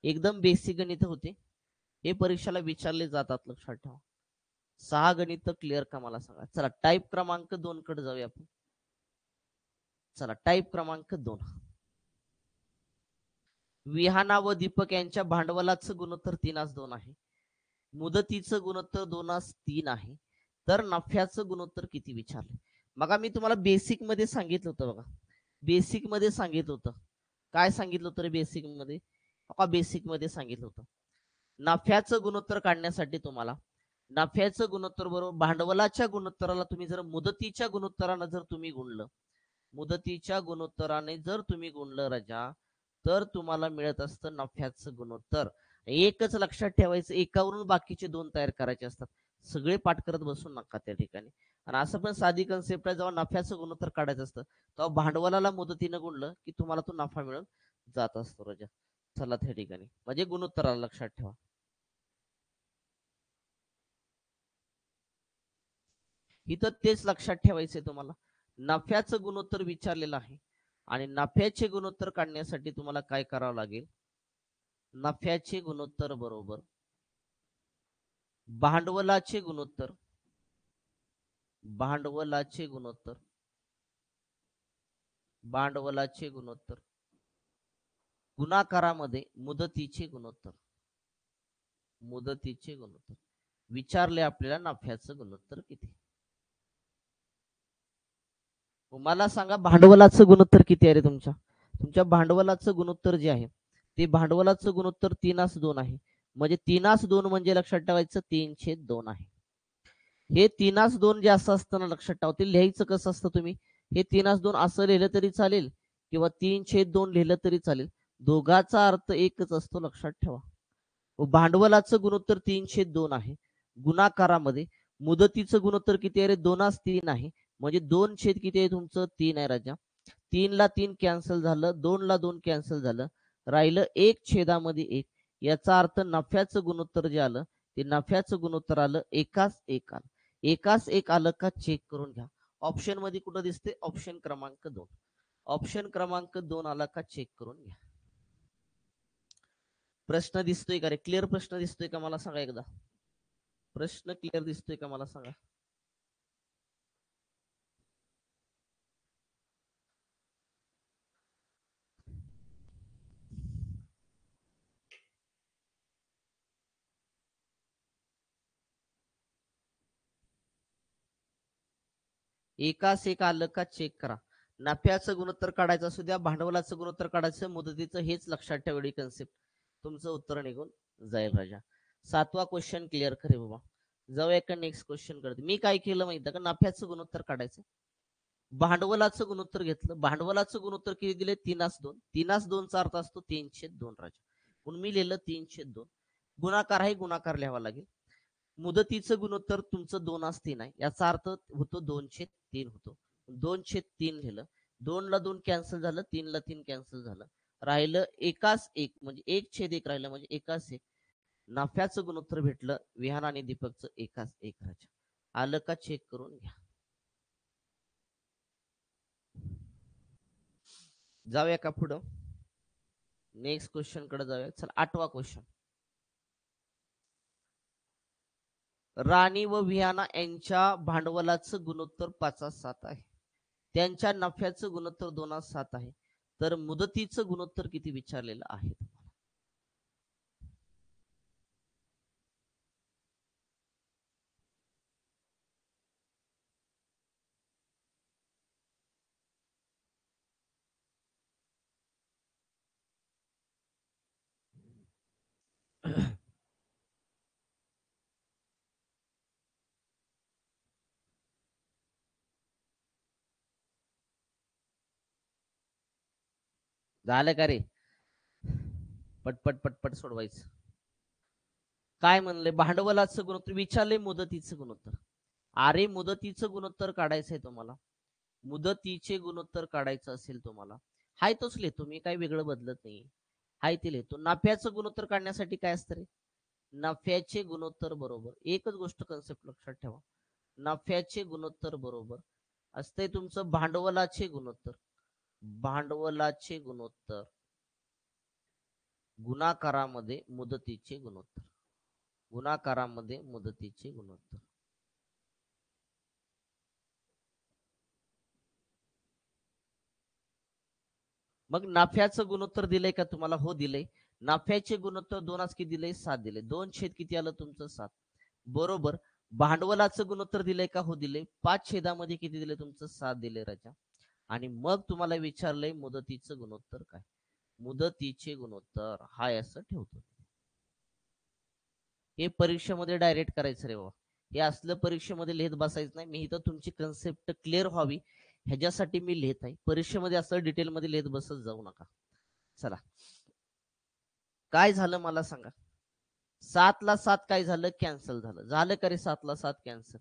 एकदम बेसिक गणित होते, हे परीक्षेला विचारले जातात, लक्षात ठेवा. 6 गणित क्लिअर का? मला सांगा. चला टाईप क्रमांक 2 कडे जाऊया आपण. चला टाईप क्रमांक 2. विहाना व दीपक यांच्या भांडवलाचं गुणोत्तर 3:2 आहे. मुदतीचं गुणोत्तर 2:3 आहे. तर नफ्याचं गुणोत्तर किती विचारले? मग मी तुम्हाला बेसिक मध्ये सांगितलं होतं बघा. बेसिक मध्ये सांगितलं होतं. काय सांगितलं होतं रे बेसिक मध्ये? बेसिक मध्ये सांगितलं होतं, नफ्याचं गुणोत्तर काढण्यासाठी तुम्हाला नफ्याचं गुणोत्तर बरोबर भांडवलाच्या गुणोत्तराला तुम्ही जर मुदतीच्या गुणोत्तरानं जर तुम्ही गुणलं, मुदतीच्या गुणोत्तराने जर तुम्ही गुणलं राजा, तर तुम्हाला मिळत असतं नफ्याचं गुणोत्तर. एकच लक्षात ठेवायचं, एकावरून बाकीचे 2 तयार करायचे असतात. सगळे पाठ करत बसू नका त्या ठिकाणी. आणि असं पण साधी कन्सेप्ट आहे, जेव्हा नफ्याचं गुणोत्तर काढायचं असतं तेव्हा भांडवलाला मुदतीनं गुणलं की तुम्हाला तो नफा मिळून जात असतो राजा. चला त्या ठिकाणी म्हणजे गुणोत्तराला लक्षात ठेवा. इथं तेच लक्षात ठेवायचंय तुम्हाला. नफ्याचं गुणोत्तर विचारलेलं आहे आणि नफ्याचे गुणोत्तर काढण्यासाठी तुम्हाला काय करावं लागेल? नफ्याचे गुणोत्तर बरोबर भांडवलाचे गुणोत्तर, भांडवलाचे गुणोत्तर, भांडवलाचे गुणोत्तर गुणाकारामध्ये मुदतीचे गुणोत्तर, मुदतीचे गुणोत्तर विचारले आपल्याला. नफ्याचं गुणोत्तर किती? मला सांगा भांडवलाचं गुणोत्तर किती आहे रे तुमच्या? तुमच्या भांडवलाचं गुणोत्तर जे आहे ते भांडवलाचं गुणोत्तर 3:2 आहे. म्हणजे 3:2 म्हणजे लक्षात ठेवायचं 3/2 आहे. हे 3:2 जे असं असतं ना, लक्षात ठेवा. ते लिहायचं कसं असतं तुम्ही? हे 3:2 असं लिहिलं तरी चालेल किंवा 3/2 लिहिलं तरी चालेल. दोघाचा अर्थ एकच असतो, लक्षात ठेवा. भांडवलाचं गुणोत्तर 3/2 आहे. गुणाकारामध्ये मुदतीचं गुणोत्तर किती आहे रे? 2:3 आहे. म्हणजे 2 छेद किती आहे तुमचं? 3 आहे राजा. 3 ला 3 कॅन्सल झालं, 2 ला 2 कॅन्सल झालं, राहिलं 1 छेदामध्ये 1. याचा अर्थ नफ्याचं गुणोत्तर जे आलं ते नफ्याचं गुणोत्तर आलं एकास एक आलं. एकास एक आलं का? चेक करून घ्या. ऑप्शन मध्ये कुठं दिसते? ऑप्शन क्रमांक 2. ऑप्शन क्रमांक 2 आला का? चेक करून घ्या. प्रश्न दिसतोय का रे? क्लिअर प्रश्न दिसतोय का? मला सांगा एकदा. प्रश्न क्लिअर दिसतोय का? मला सांगा. एकास एक आलं का? चेक करा. नफ्याचं गुणोत्तर काढायचं असू द्या, भांडवलाचं गुणोत्तर काढायचं, मुदतीचं, हेच लक्षात ठेवली कन्सेप्ट. तुमचं उत्तर निघून जाईल राजा. 7वा क्वेश्चन क्लिअर करे बाबा. जाऊया का नेक्स्ट क्वेश्चन करते. मी काय केलं माहिती का, नफ्याचं गुणोत्तर काढायचं. भांडवलाचं गुणोत्तर घेतलं. भांडवलाचं गुणोत्तर किती दिले, 3:2. 3:2चा अर्थ असतो 3/2 राजा. म्हणून मी लिहिलं 3/2. गुणाकार आहे, गुणाकार लिहावा लागेल. मुदतीचं गुणोत्तर तुमचं 2:3 आहे, याचा अर्थ होतो 2/3 होतो. 2/3 लिहिलं. 2 ला 2 कॅन्सल झालं, 3 ला 3 कॅन्सल झालं, राहिलं एकाच एक म्हणजे 1/1 राहिलं म्हणजे एकाच एक. नफ्याचं गुणोत्तर भेटलं विहान आणि दीपकचं एकाच एक राजा. आलं का चेक करून घ्या. जाऊया का पुढं, नेक्स्ट क्वेश्चन कडे जाऊया. चला 8वा क्वेश्चन. राणी व विहाना यांच्या भांडवलाचं गुणोत्तर 5:7 आहे. त्यांच्या नफ्याचं गुणोत्तर 2:7 आहे. तर मुदतीचं गुणोत्तर किती विचारलेलं आहे. झालं का रे, पटपट पटपट सोडवायचं. काय म्हणले, भांडवलाचं गुणोत्तर विचारले, मुदतीचं गुणोत्तर. अरे मुदतीचं गुणोत्तर काढायचंय तुम्हाला. मुदतीचे गुणोत्तर काढायचं असेल तुम्हाला, हाय तोच लिहितो मी, काही वेगळं बदलत नाही. हाय ते लिहितो. नफ्याचं गुणोत्तर काढण्यासाठी काय असतं रे, नफ्याचे गुणोत्तर बरोबर, एकच गोष्ट कन्सेप्ट लक्षात ठेवा, नफ्याचे गुणोत्तर बरोबर असते तुमचं भांडवलाचे गुणोत्तर. भांडवलाचे गुणोत्तर गुणाकारामध्ये मुदतीचे गुणोत्तर. गुणाकारामध्ये मुदतीचे गुणोत्तर. मग नफ्याचं गुणोत्तर दिलंय का तुम्हाला, हो दिलंय. नफ्याचे गुणोत्तर 2 किती दिले, 7 दिले. 2 किती आलं तुमचं 7 बरोबर. भांडवलाचं गुणोत्तर दिलंय का, हो दिले. 5 किती दिले तुमचं 7 दिले राजा. आणि मग तुम्हाला विचारलंय मुदतीचं गुणोत्तर काय. मुदतीचे गुणोत्तर हाय असं ठेवतो. हे परीक्षेमध्ये डायरेक्ट करायचं रे बाबा. हे असलं परीक्षेमध्ये लिहित बसायचं नाही. मी इथं तुमची कन्सेप्ट क्लिअर व्हावी ह्याच्यासाठी मी लिहित आहे. परीक्षेमध्ये असं डिटेलमध्ये लिहित बसत जाऊ नका. चला काय झालं मला सांगा. 7 ला 7 काय झालं, कॅन्सल झालं. झालं का रे 7 ला 7 कॅन्सल.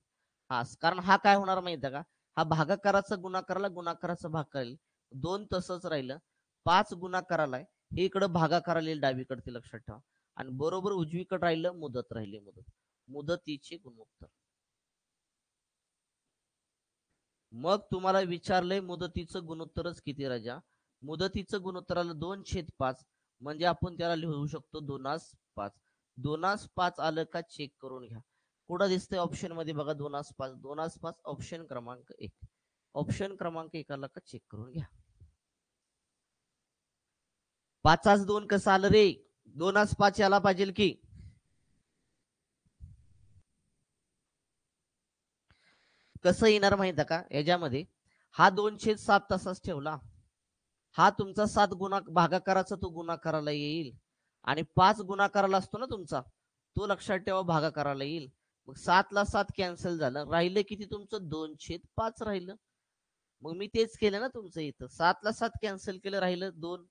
हा कारण हा काय होणार माहिती आहे का, हा भागाकाराचा गुणाकाराला, गुणाकाराचा भाग करेल. 2 तसंच राहिलं. 5 गुणाकाराला आहे, हे इकडं भागाकाराला येईल डावीकडे, ते लक्षात ठेवा. आणि बरोबर उजवीकडे राहिलं, मुदत राहिली. मुदतीचे गुणोत्तर. मग तुम्हाला विचारलंय मुदतीचं गुणोत्तरच किती राजा. मुदतीचं गुणोत्तराला 2/5 म्हणजे आपण त्याला लिहू शकतो 2:5. 2:5 आलं का चेक करून घ्या. कुठं दिसतंय ऑप्शन मध्ये बघा 2:5. 2:5 ऑप्शन क्रमांक 1. ऑप्शन क्रमांक 1 आला का चेक करून घ्या. 5:2 कसं आलं रे, 2:5 याला पाहिजे की. कसं येणार माहिती का, याच्यामध्ये हा 2/7 तसाच ठेवला. हा तुमचा 7 भागाकाराचा तो गुणाकाराला येईल. आणि 5 गुणाकाराला असतो ना तुमचा, तो लक्षात ठेवा भागाकाराला येईल. मग 7 ला 7 कॅन्सल झालं, राहिलं किती तुमचं 2/5 राहिलं. मग मी तेच केलं ना तुमचं इथं, 7 ला 7 कॅन्सल केलं, राहिलं 2.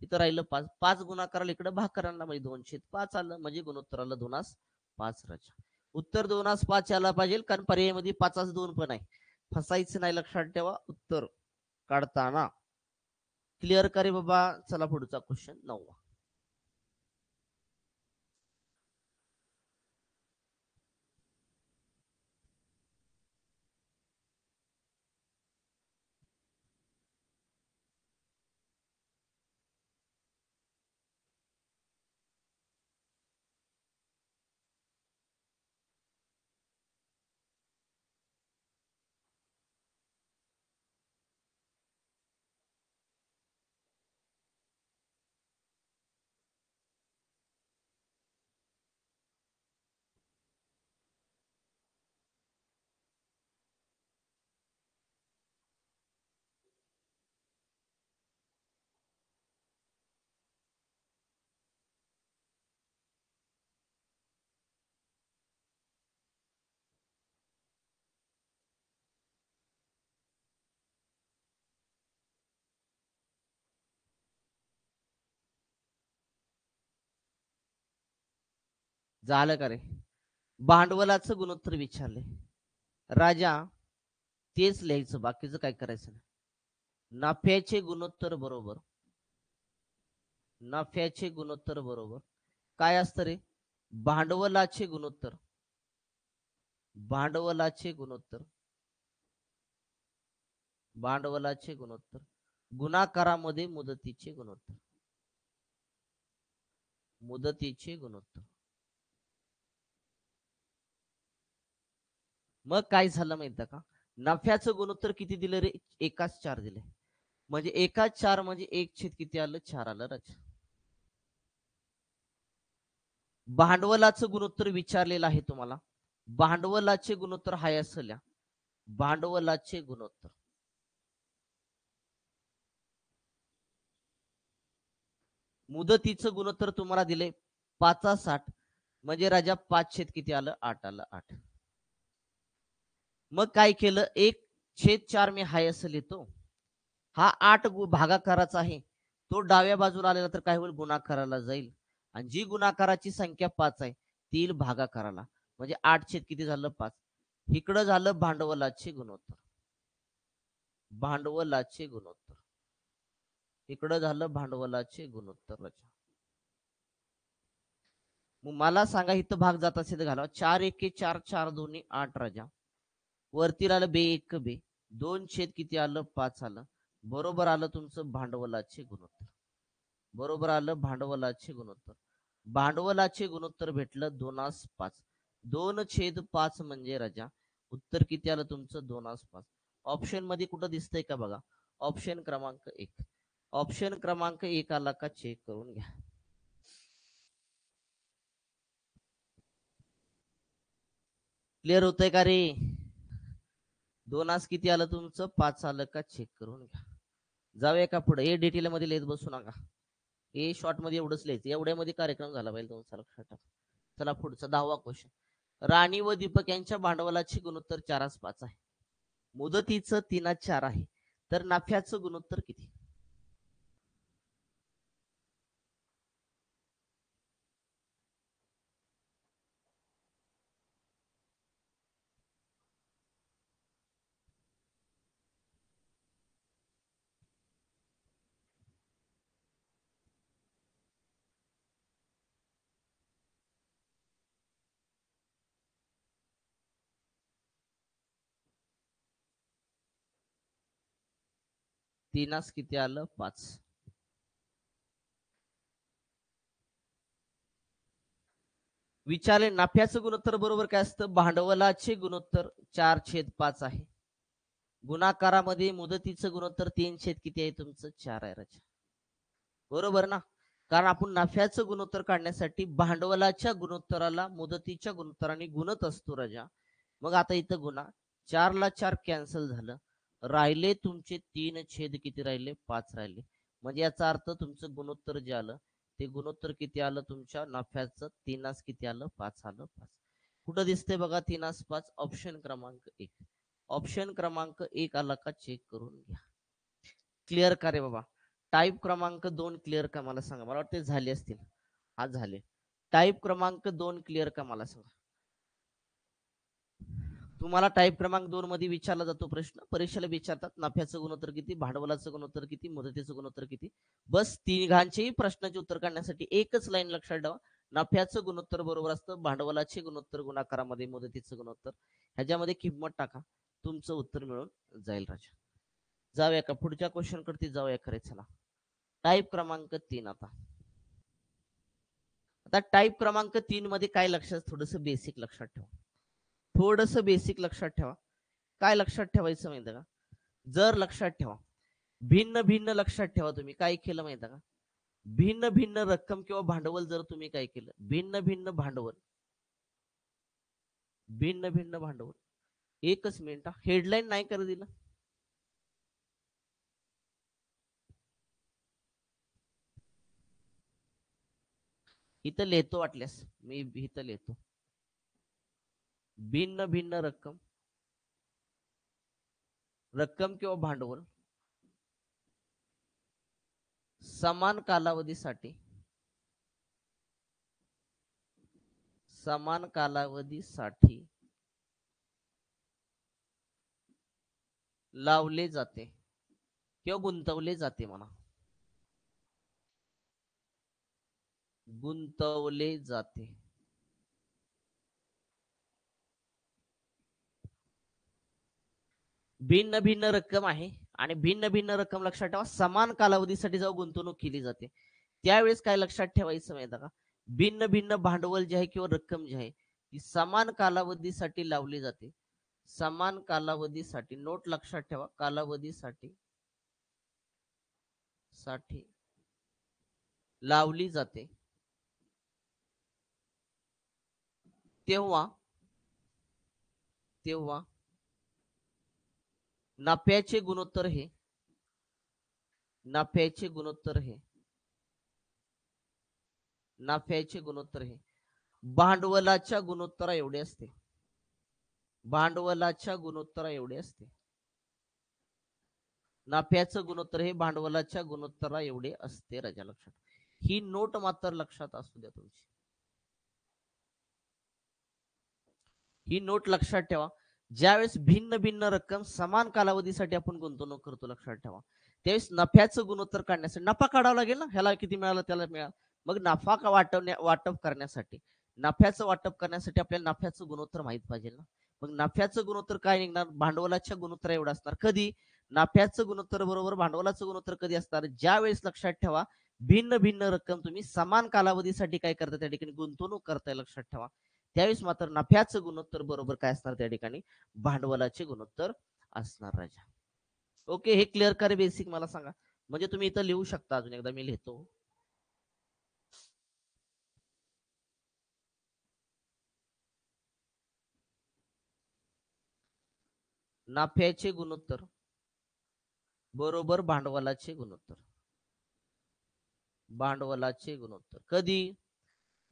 इथं राहिलं 5. 5 गुणाकाराला इकडे भाग करायला म्हणजे 2/5 आलं, म्हणजे गुणोत्तराला 2:5 राजा. उत्तर 2:5 यायला पाहिजे, कारण पर्यायामध्ये 5:2 पण आहे. फसायचं नाही, लक्षात ठेवा उत्तर काढताना. क्लिअर करे बाबा. चला पुढचा क्वेश्चन 9वा. झालं का रे? भांडवलाचं गुणोत्तर विचारले राजा, तेच लिहायचं, बाकीचं काय करायचं नाही. नफ्याचे गुणोत्तर बरोबर, नफ्याचे गुणोत्तर बरोबर काय असतं रे? भांडवलाचे गुणोत्तर, भांडवलाचे गुणोत्तर, भांडवलाचे गुणोत्तर गुणाकारामध्ये मुदतीचे गुणोत्तर, मुदतीचे गुणोत्तर. मग काय झालं माहिती का? नफ्याचं गुणोत्तर किती दिलं रे? एकाच 4 दिले. म्हणजे एकाच 4 म्हणजे 1 छेद किती आलं? 4 आलं राजा. भांडवलाचं गुणोत्तर विचारलेलं आहे तुम्हाला. भांडवलाचे गुणोत्तर हाय असल्या, भांडवलाचे गुणोत्तर मुदतीचं गुणोत्तर तुम्हाला दिले 5/60 म्हणजे राजा 5 छेद किती आलं? 8 आलं, 8. मग काय केलं? 1/4 मी हाय असं लिहितो. हा 8 भागाकाराचा आहे. तो डाव्या बाजूला आलेला तर काय होईल? गुणाकाराला जाईल. आणि जी गुणाकाराची संख्या 5 आहे ती येईल भागाकाराला. म्हणजे 8 छेद किती झालं? 5. इकडं झालं भांडवलाचे गुणोत्तर, भांडवलाचे गुणोत्तर. इकडं झालं भांडवलाचे गुणोत्तर राजा. मग मला सांगा इथं भाग जात असेल तर घालावा. 4 एके 4, 4 2 8 राजा. वरती आलं बे एक बे. 2 छेद किती आलं? 5 आलं. बरोबर आलं तुमचं भांडवलाचे गुणोत्तर. बरोबर आलं भांडवलाचे गुणोत्तर. भांडवलाचे गुणोत्तर भेटलं 2/5. 2/5 म्हणजे राजा उत्तर किती आलं तुमचं? 2/5. ऑप्शन मध्ये कुठं दिसतंय का बघा? ऑप्शन क्रमांक 1. ऑप्शन क्रमांक 1 आला का चेक करून घ्या. क्लिअर होतंय का रे? 2 किती आलं तुमचं? 5 आलं का चेक करून घ्या. जाऊया का पुढे? हे डिटेल मध्ये लिहित बसू नका. हे शॉर्ट मध्ये एवढंच लिहायचं. एवढ्यामध्ये कार्यक्रम झाला पाहिजे तुमचा, लक्षात ठेवा. चला पुढचा 10वा क्वेश्चन. राणी व दीपक यांच्या भांडवलाचे गुणोत्तर 4/5 आहे. मुदतीचं 3/4 आहे. तर नफ्याचं गुणोत्तर किती? तीनास किती आलं? 5. विचारले नफ्याचं गुणोत्तर बरोबर काय असतं? भांडवलाचे गुणोत्तर 4/5 आहे. गुणाकारामध्ये मुदतीचं गुणोत्तर 3 छेद किती आहे तुमचं? 4 आहे राजा. बरोबर ना? कारण आपण नफ्याचं गुणोत्तर काढण्यासाठी भांडवलाच्या गुणोत्तराला मुदतीच्या गुणोत्तराने गुणत असतो राजा. मग आता इथं गुणा 4 ला 4 कॅन्सल झालं. राहिले तुमचे 3 छेद किती राहिले? 5 राहिले. म्हणजे याचा अर्थ तुमचं गुणोत्तर जे आलं ते गुणोत्तर किती आलं तुमच्या नफ्याचं? 3 किती आलं? 5 आलं. 5 कुठं दिसतंय बघा? 3/5 ऑप्शन क्रमांक 1. ऑप्शन क्रमांक 1 आला का चेक करून घ्या. क्लिअर का रे बाबा? टाईप क्रमांक 2 क्लिअर का मला सांगा. मला वाटते झाले असतील. आज झाले. टाईप क्रमांक 2 क्लिअर का मला सांगा. तुम्हाला टाईप क्रमांक 2 मध्ये विचारला जातो प्रश्न. परीक्षेला विचारतात नफ्याचं गुणोत्तर किती, भांडवलाचं गुणोत्तर किती, मुदतीचं गुणोत्तर किती. बस तिघांचेही प्रश्नाचे उत्तर काढण्यासाठी एकच लाईन लक्षात ठेवा. नफ्याचं गुणोत्तर बरोबर असतं भांडवलाचे गुणोत्तर गुणाकारामध्ये मुदतीचं गुणोत्तर. ह्याच्यामध्ये किंमत टाका, तुमचं उत्तर मिळून जाईल राजा. जाऊया का पुढच्या क्वेश्चन कडे? जाऊया खरे. चला टाईप क्रमांक 3 आता टाईप क्रमांक 3 मध्ये काय लक्षात, थोडस बेसिक लक्षात ठेवा. थोडस बेसिक लक्षात ठेवा. काय लक्षात ठेवायचं माहिती का? जर लक्षात ठेवा, भिन्न भिन्न लक्षात ठेवा. तुम्ही काय केलं माहिती का? भिन्न भिन्न रक्कम किंवा भांडवल जर तुम्ही काय केलं, भिन्न भिन्न भांडवल, भिन्न भिन्न भांडवल. एकच मिनिट, हेडलाईन नाही कर दिलं. इथं लिहितो वाटल्यास, मी इथं लिहितो. भिन्न भिन्न रक्कम, रक्कम किंवा भांडवल समान कालावधीसाठी, समान कालावधीसाठी लावले जाते किंवा गुंतवले जाते म्हणा, गुंतवले जाते. भिन्न भिन्न रक्कम आहे आणि भिन्न भिन्न रक्कम लक्षात ठेवा समान कालावधीसाठी जेव्हा गुंतवणूक केली जाते त्यावेळेस काय लक्षात ठेवायचं माहिती का, भिन्न भिन्न भांडवल जे आहे किंवा रक्कम जी आहे ती समान कालावधीसाठी लावली जाते. समान कालावधीसाठी नोट लक्षात ठेवा, कालावधीसाठी लावली जाते तेव्हा नफ्याचे गुणोत्तर हे नफ्याचे गुणोत्तर हे भांडवलाच्या गुणोत्तरा एवढे असते. भांडवलाच्या गुणोत्तरा एवढे असते. नफ्याचं गुणोत्तर हे भांडवलाच्या गुणोत्तरा एवढे असते. राजा लक्षात, ही नोट मात्र लक्षात असू द्या तुमची. ही नोट लक्षात ठेवा, ज्यावेळेस भिन्न भिन्न रक्कम समान कालावधीसाठी आपण गुंतवणूक करतो लक्षात ठेवा, त्यावेळेस नफ्याचं गुणोत्तर काढण्यासाठी नफा काढावा लागेल ना, ह्याला किती मिळालं त्याला मिळालं, मग नफा वाटप करण्यासाठी नफ्याचं वाटप करण्यासाठी आपल्याला नफ्याचं गुणोत्तर माहित पाहिजे ना. मग नफ्याचं गुणोत्तर काय निघणार, भांडवलाच्या गुणोत्तर एवढं असणार. कधी नफ्याचं गुणोत्तर बरोबर भांडवलाचं गुणोत्तर कधी असणार, ज्यावेळेस लक्षात ठेवा भिन्न भिन्न रक्कम तुम्ही समान कालावधीसाठी काय करता त्या ठिकाणी गुंतवणूक करताय लक्षात ठेवा, त्यावेळेस मात्र नफ्याचं गुणोत्तर बरोबर काय असणार त्या ठिकाणी भांडवलाचे गुणोत्तर असणार. राजा ओके, हे क्लिअर करे बेसिक मला सांगा, म्हणजे तुम्ही इथं लिहू शकता. अजून एकदा मी लिहितो. नफ्याचे गुणोत्तर बरोबर भांडवलाचे गुणोत्तर. भांडवलाचे गुणोत्तर कधी,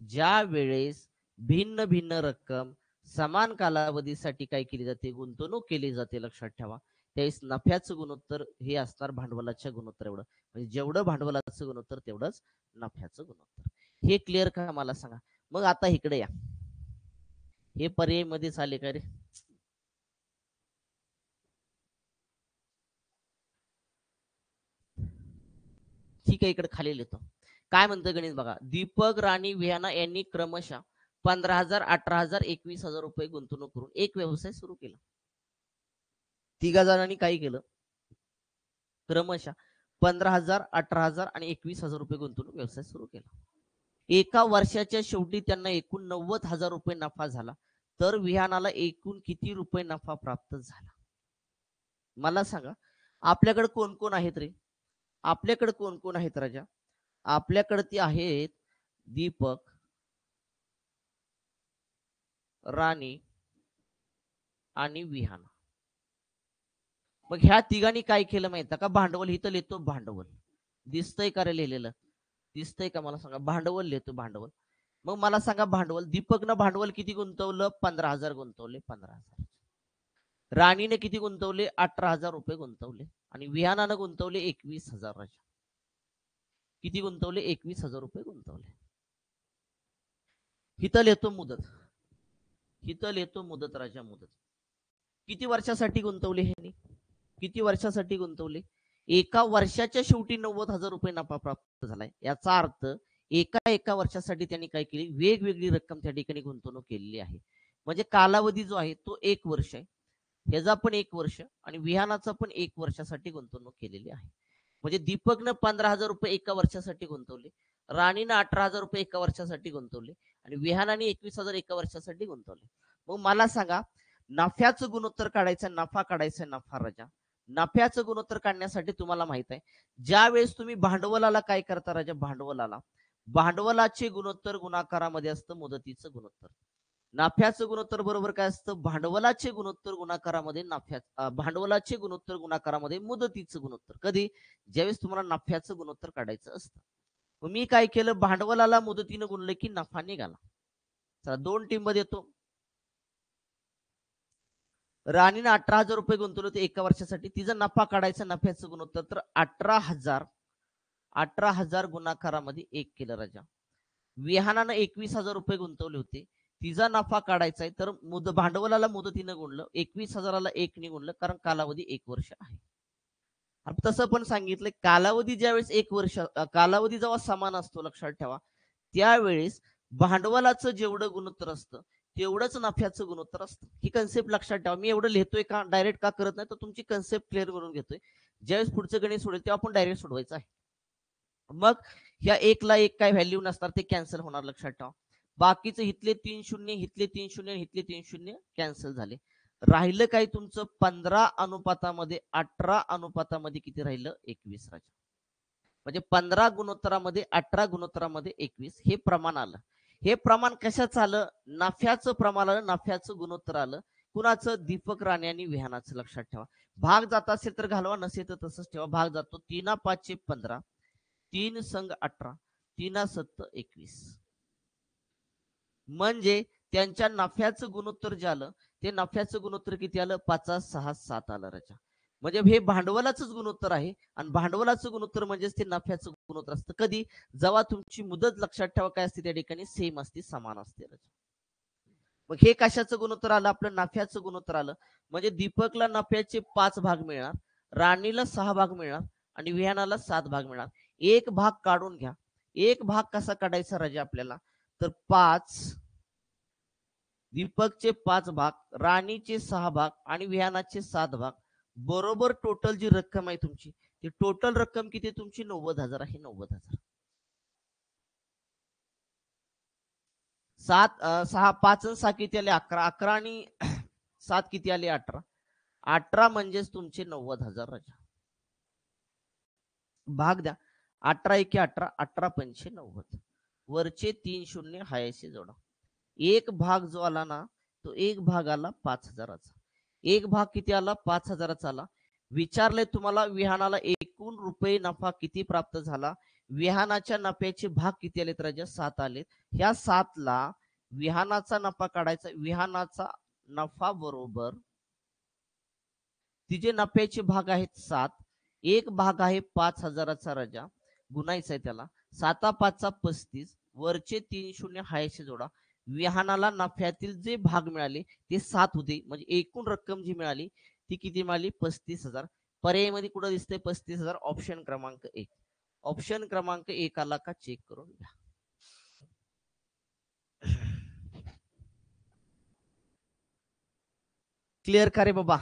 ज्या वेळेस भिन्न भिन्न रक्कम समान कालावधीसाठी काय केली जाते, गुंतवणूक केली जाते लक्षात ठेवा, त्यावेळेस नफ्याचं गुणोत्तर हे असणार भांडवलाच्या गुणोत्तर एवढं, म्हणजे जेवढं भांडवलाचं गुणोत्तर तेवढंच नफ्याचं गुणोत्तर. हे क्लिअर का मला सांगा. मग आता इकडे या, हे पर्याय मध्येच आले का रे, ठीक आहे. इकडे खाली लिहितो काय म्हणतं गणित बघा. दीपक, राणी, विहाना यांनी क्रमशः 15,000, 18,000, 21,000 रुपये गुंतवणूक करून एक व्यवसाय सुरू केला. तिघा जणांनी काय केलं, क्रमशः 15,000, 18,000 आणि 21,000 रुपये गुंतवणूक व्यवसाय सुरू केला. एका वर्षाच्या शेवटी त्यांना एकूण 90,000 रुपये नफा झाला. तर विहानाला एकूण किती रुपये नफा प्राप्त झाला, मला सांगा. आपल्याकडे कोण कोण आहेत रे, आपल्याकडे कोण कोण आहेत राजा, आपल्याकडे ती आहेत दीपक, राणी आणि विहाना. मग ह्या तिघांनी काय केलं माहिती का, भांडवल इथं लिहितो, भांडवल दिसतंय का रे लिहिलेलं, दिसतंय का मला सांगा, भांडवल लिहितो भांडवल. मग मला सांगा भांडवल, दीपकनं भांडवल किती गुंतवलं, 15,000 गुंतवले, 15,000. राणीने किती गुंतवले, 18,000 रुपये गुंतवले आणि विहानानं गुंतवले 21,000. राजा किती गुंतवले, 21,000 रुपये गुंतवले. इथं लिहितो मुदत, इथं लिहितो मुदत राजा, मुदत किती वर्षासाठी गुंतवले, हे किती वर्षासाठी गुंतवले, एका वर्षाच्या शेवटी 90,000 रुपये नफा प्राप्त झालाय. याचा अर्थ एका वर्षासाठी त्यांनी काय केली, वेगवेगळी रक्कम त्या ठिकाणी गुंतवणूक केलेली आहे. म्हणजे कालावधी जो आहे तो 1 वर्ष आहे, ह्याचा पण 1 वर्ष आणि विहानाचा पण 1 वर्षासाठी गुंतवणूक केलेली आहे. म्हणजे दीपकनं 15,000 रुपये एका वर्षासाठी गुंतवले, राणीनं 18,000 रुपये एका वर्षासाठी गुंतवले आणि विहानाने 21,000 एका वर्षासाठी गुंतवले. मग मला सांगा, नफ्याचं गुणोत्तर काढायचं, नफा काढायचा, नफा राजा. नफ्याचं गुणोत्तर काढण्यासाठी तुम्हाला माहित आहे, ज्या वेळेस तुम्ही भांडवलाला काय करता राजा, भांडवलाचे गुणोत्तर गुणाकारामध्ये असतं मुदतीचं गुणोत्तर. नफ्याचं गुणोत्तर बरोबर काय असतं, भांडवलाचे गुणोत्तर गुणाकारामध्ये भांडवलाचे गुणोत्तर गुणाकारामध्ये मुदतीचं गुणोत्तर. कधी, ज्यावेळेस तुम्हाला नफ्याचं गुणोत्तर काढायचं असतं. मी काय केलं, भांडवलाला मुदतीनं गुणलं की नफा निघाला. चला 2 टीम मध्ये येतो. राणीने 18,000 रुपये गुंतवले होते एका वर्षासाठी, तिचा नफा काढायचा, नफ्याचं गुणोत्तर तर 18,000 गुणाकारामध्ये 1 केलं राजा. विहानानं 21,000 रुपये गुंतवले होते, तिचा नफा काढायचा आहे तर भांडवलाला मुदतीनं गुणलं, 21,000ला 1 ने गुणलं, कारण कालावधी 1 वर्ष आहे. तसं पण सांगितलं कालावधी ज्यावेळेस 1 वर्ष कालावधी जेव्हा समान असतो लक्षात ठेवा, त्यावेळेस भांडवलाचं जेवढं गुणोत्तर असतं तेवढंच नफ्याचं गुणोत्तर असतं. ही कन्सेप्ट लक्षात ठेवा. मी एवढं लिहितोय का डायरेक्ट का करत नाही तर तुमची कन्सेप्ट क्लिअर करून घेतोय. ज्यावेळेस पुढचं गणित सोडेल तेव्हा आपण डायरेक्ट सोडवायचं आहे. मग ह्या 1 ला 1 काय व्हॅल्यू नसणार ते कॅन्सल होणार लक्षात ठेवा. बाकीचे इथले 3 शून्य, इथले 3 शून्य, इथले 3 शून्य कॅन्सल झाले. राहिलं काय तुमचं 15 अनुपातामध्ये 18 अनुपातामध्ये किती राहिलं 21 राजा. म्हणजे 15 गुणोत्तरामध्ये 18 गुणोत्तरामध्ये 21 हे प्रमाण आलं. हे प्रमाण कशाचं आलं? नफ्याचं प्रमाण आलं, नफ्याचं गुणोत्तर आलं. कुणाचं? दीपक राणे आणि विहानाचं लक्षात ठेवा. भाग जात असेल तर घालवा, नसेल तर तसंच ठेवा. भाग जातो 3 5 15, 3 संग 18, 3 7 21. म्हणजे त्यांच्या नफ्याचं गुणोत्तर जे आलं ते नफ्याचं गुणोत्तर किती आलं? 5 6 7 आलं राजा. म्हणजे हे भांडवलाचंच गुणोत्तर आहे आणि भांडवलाचं गुणोत्तर म्हणजेच ते नफ्याचं गुणोत्तर असतं. कधी? जेव्हा तुमची मुदत लक्षात ठेवा काय असते त्या ठिकाणी सेम असते, समान असते राजा. मग हे कशाचं गुणोत्तर आलं? आपलं नफ्याचं गुणोत्तर आलं. म्हणजे दीपकला नफ्याचे 5 भाग मिळणार, राणीला 6 भाग मिळणार आणि विहानाला 7 भाग मिळणार. एक भाग काढून घ्या. एक भाग कसा काढायचा राजा आपल्याला? तर 5 दीपकचे 5 भाग, राणीचे 6 भाग आणि विहानाचे 7 भाग बरोबर टोटल जी रक्कम आहे तुमची ती टोटल रक्कम किती तुमची 90,000 आहे. 90,000. 6 5 6 किती आले? 11. 11 आणि 7 किती आले? 18. 18 म्हणजेच तुमचे 90,000 राजा. भाग द्या. 18 एके 18, 18 पंचे 90. वरचे 3 शून्य हायचे जोडा. एक भाग जो आला ना तो एक भाग आला 5,000चा. एक भाग किती आला? 5,000चा आला. विचारले तुम्हाला विहानाला एकूण रुपये नफा किती प्राप्त झाला? विहानाच्या नफ्याचे भाग किती आलेत राजा? 7 आलेत. ह्या 7 ला विहानाचा नफा काढायचा. विहानाचा नफा बरोबर तिचे नफ्याचे भाग आहेत 7. एक भाग आहे 5,000चा राजा, गुणायचा आहे त्याला. 7 5 35, वरचे 3 शून्य हायचे जोडा. विहानाला नफ्यातील जे भाग मिळाले ते 7 होते. म्हणजे एकूण रक्कम जी मिळाली ती किती मिळाली? 35,000. पर्यायमध्ये कुठं दिसतंय 35,000? ऑप्शन क्रमांक 1. ऑप्शन क्रमांक 1 आला का चेक करून घ्या. क्लिअर का रे बाबा?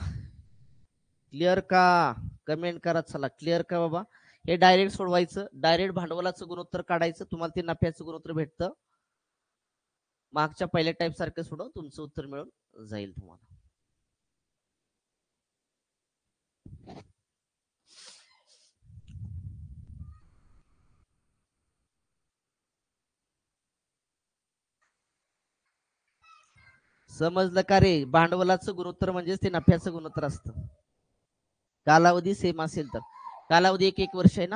क्लिअर का? कमेंट करा. चला क्लिअर का बाबा? हे डायरेक्ट सोडवायचं, डायरेक्ट भांडवलाचं गुणोत्तर काढायचं, तुम्हाला ते नफ्याचं गुणोत्तर भेटतं. मागच्या पहिल्या टाईप सारखं सोडव, तुमचं उत्तर मिळून जाईल तुम्हाला. समजलं का रे? भांडवलाचं गुणोत्तर म्हणजेच ते नफ्याचं गुणोत्तर असतं. कालावधी सेम असेल तर. कालावधी 1 1 वर्ष आहे ना.